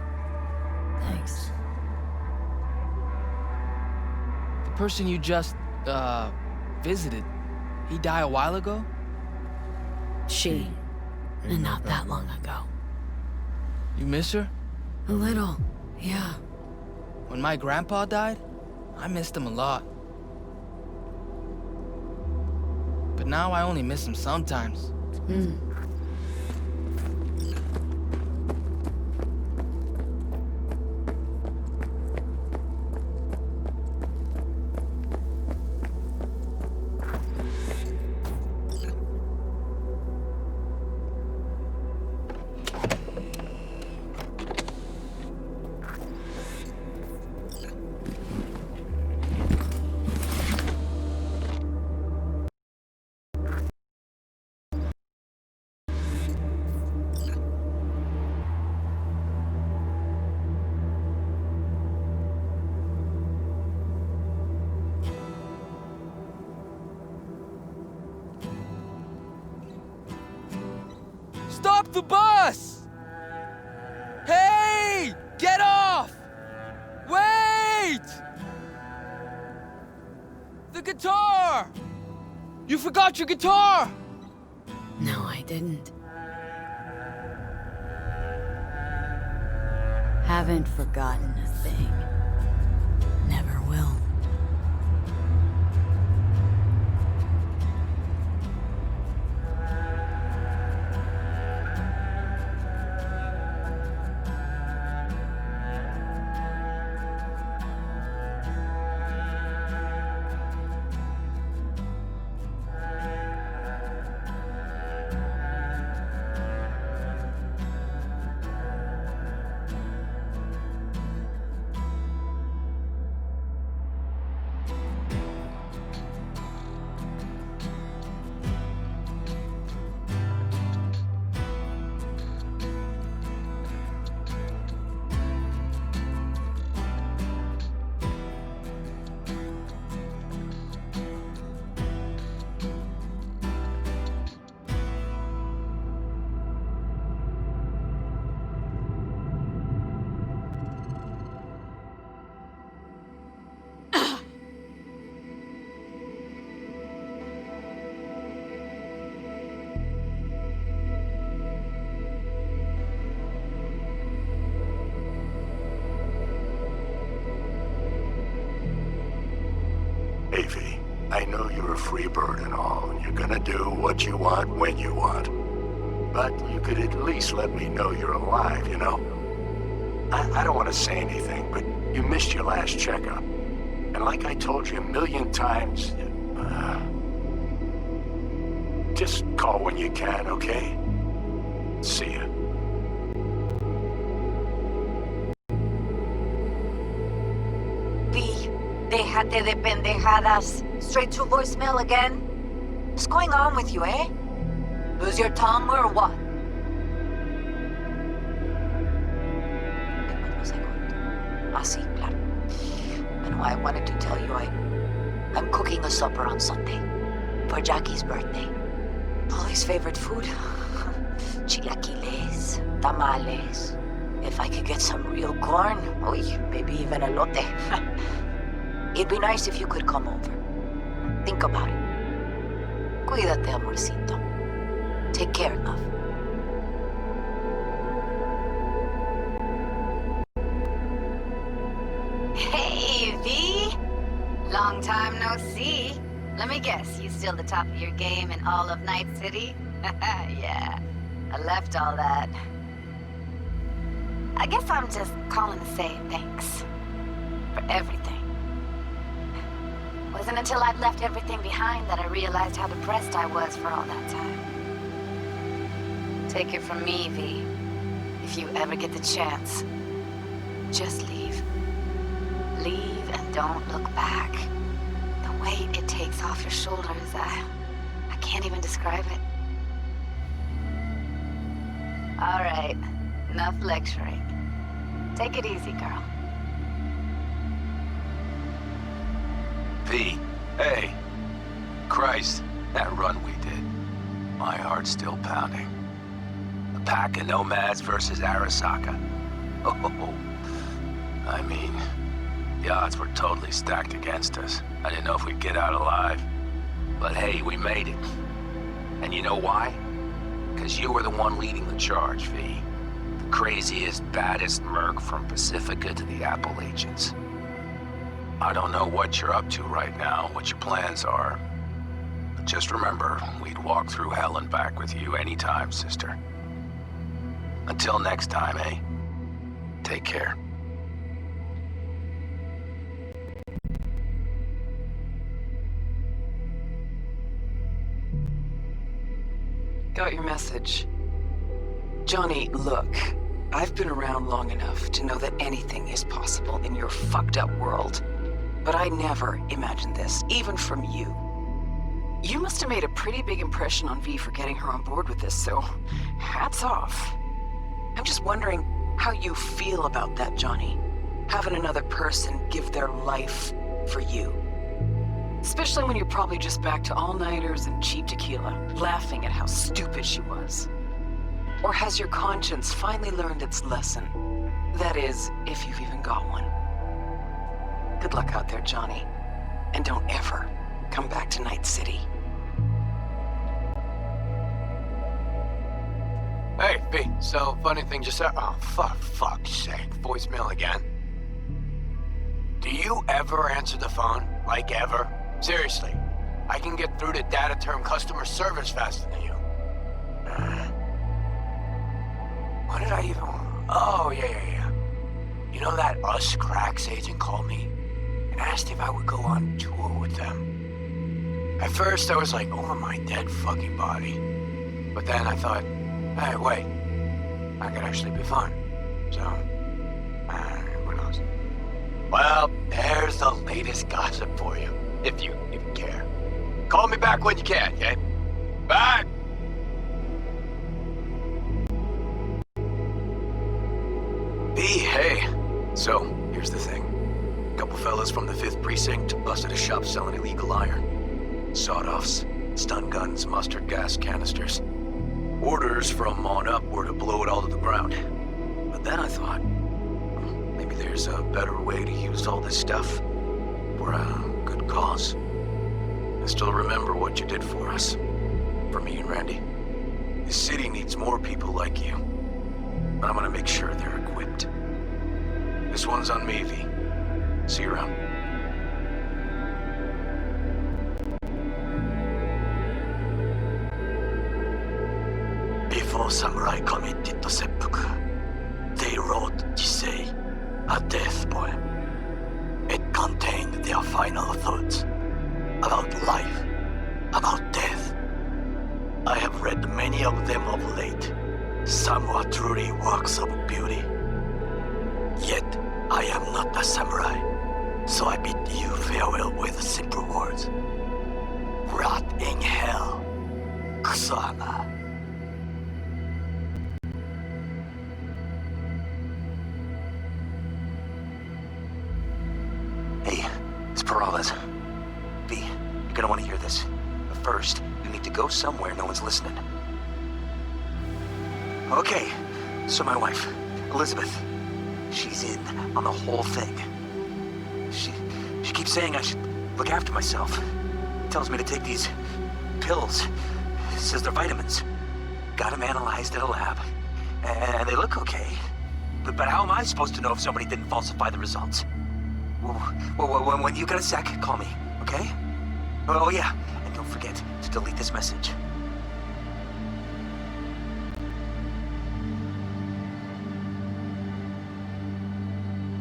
Thanks. The person you just, visited, he died a while ago? She. And not that long ago. You miss her? A little, yeah. When my grandpa died, I missed him a lot. But now I only miss him sometimes. Stop the bus! Hey! Get off! Wait! The guitar! You forgot your guitar! No, I didn't. Haven't forgotten a thing. Never will. free bird and all, and you're gonna do what you want when you want. But you could at least let me know you're alive, you know? I don't want to say anything, but you missed your last checkup. And like I told you a million times, just call when you can, okay? See ya. V, déjate de pendejadas. Straight to voicemail again? What's going on with you, eh? Lose your tongue or what? Sí, claro. Bueno, I wanted to tell you I'm cooking a supper on Sunday for Jackie's birthday. Polly's favorite food. Chilaquiles, tamales. If I could get some real corn, maybe even elote. It'd be nice if you could come over. Think about it. Cuídate, amorcito. Take care, love. Hey, V! Long time no see. Let me guess, you still the top of your game in all of Night City? Yeah, I left all that. I guess I'm just calling to say thanks. For everything. Wasn't until I'd left everything behind that I realized how depressed I was for all that time. Take it from me, V. If you ever get the chance, just leave. Leave and don't look back. The weight it takes off your shoulders, I can't even describe it. All right, enough lecturing. Take it easy, girl. V, hey. Christ, that run we did. My heart's still pounding. A pack of nomads versus Arasaka. Oh, I mean, the odds were totally stacked against us. I didn't know if we'd get out alive. But hey, we made it. And you know why? Because you were the one leading the charge, V. The craziest, baddest merc from Pacifica to the Appalachians. I don't know what you're up to right now, what your plans are. But just remember, we'd walk through hell and back with you anytime, sister. Until next time, eh? Take care. Got your message. Johnny, look. I've been around long enough to know that anything is possible in your fucked up world. But I never imagined this, even from you. You must have made a pretty big impression on V for getting her on board with this, so hats off. I'm just wondering how you feel about that, Johnny. Having another person give their life for you. Especially when you're probably just back to all-nighters and cheap tequila, laughing at how stupid she was. Or has your conscience finally learned its lesson? That is, if you've even got one. Good luck out there, Johnny. And don't ever come back to Night City. Hey, B, so funny thing just said. Oh, fuck's sake. Voicemail again. Do you ever answer the phone? Like ever? Seriously. I can get through to data term customer service faster than you. What did I even... Oh, yeah. You know that Us Cracks agent called me and asked if I would go on tour with them. At first, I was like, over my dead fucking body. But then I thought, hey, wait. That could actually be fun. So, who knows? Well, there's the latest gossip for you, if you care. Call me back when you can, okay? Bye! B, hey. So, here's the thing. A couple fellas from the 5th Precinct busted a shop selling illegal iron. Sawed-offs, stun guns, mustard gas canisters. Orders from on up were to blow it all to the ground. But then I thought, maybe there's a better way to use all this stuff for a good cause. I still remember what you did for us. For me and Randy. This city needs more people like you. And I'm gonna make sure they're equipped. This one's on me, V. See you around. no samurai committed to seppuku. They wrote Jisei, a death poem. It contained their final thoughts about life, about death. I have read many of them of late. Some were truly works of beauty. Yet, I am not a samurai, so I bid you farewell with simple words. Rot in hell, Kusama. Hey, it's Peralez. V, you're gonna want to hear this. But first, you need to go somewhere no one's listening. Okay, so my wife, Elizabeth, she's in on the whole thing. She keeps saying I should look after myself. Tells me to take these pills. Says they're vitamins. Got them analyzed at a lab. And they look okay. But how am I supposed to know if somebody didn't falsify the results? Well, when you got a sec, call me, okay? Oh yeah, and don't forget to delete this message.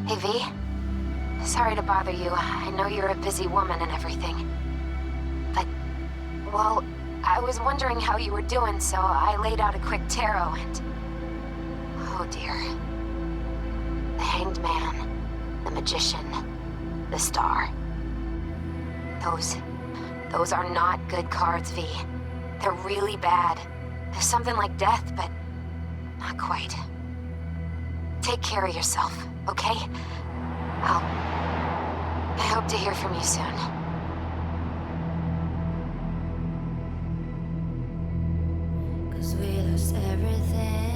Hey, V. Sorry to bother you. I know you're a busy woman and everything. But, well, I was wondering how you were doing, so I laid out a quick tarot and... Oh dear. The Hanged Man, the Magician, the Star. Those are not good cards, V. They're really bad. There's something like death, but not quite. Take care of yourself, okay? I hope to hear from you soon. 'Cause we lost everything.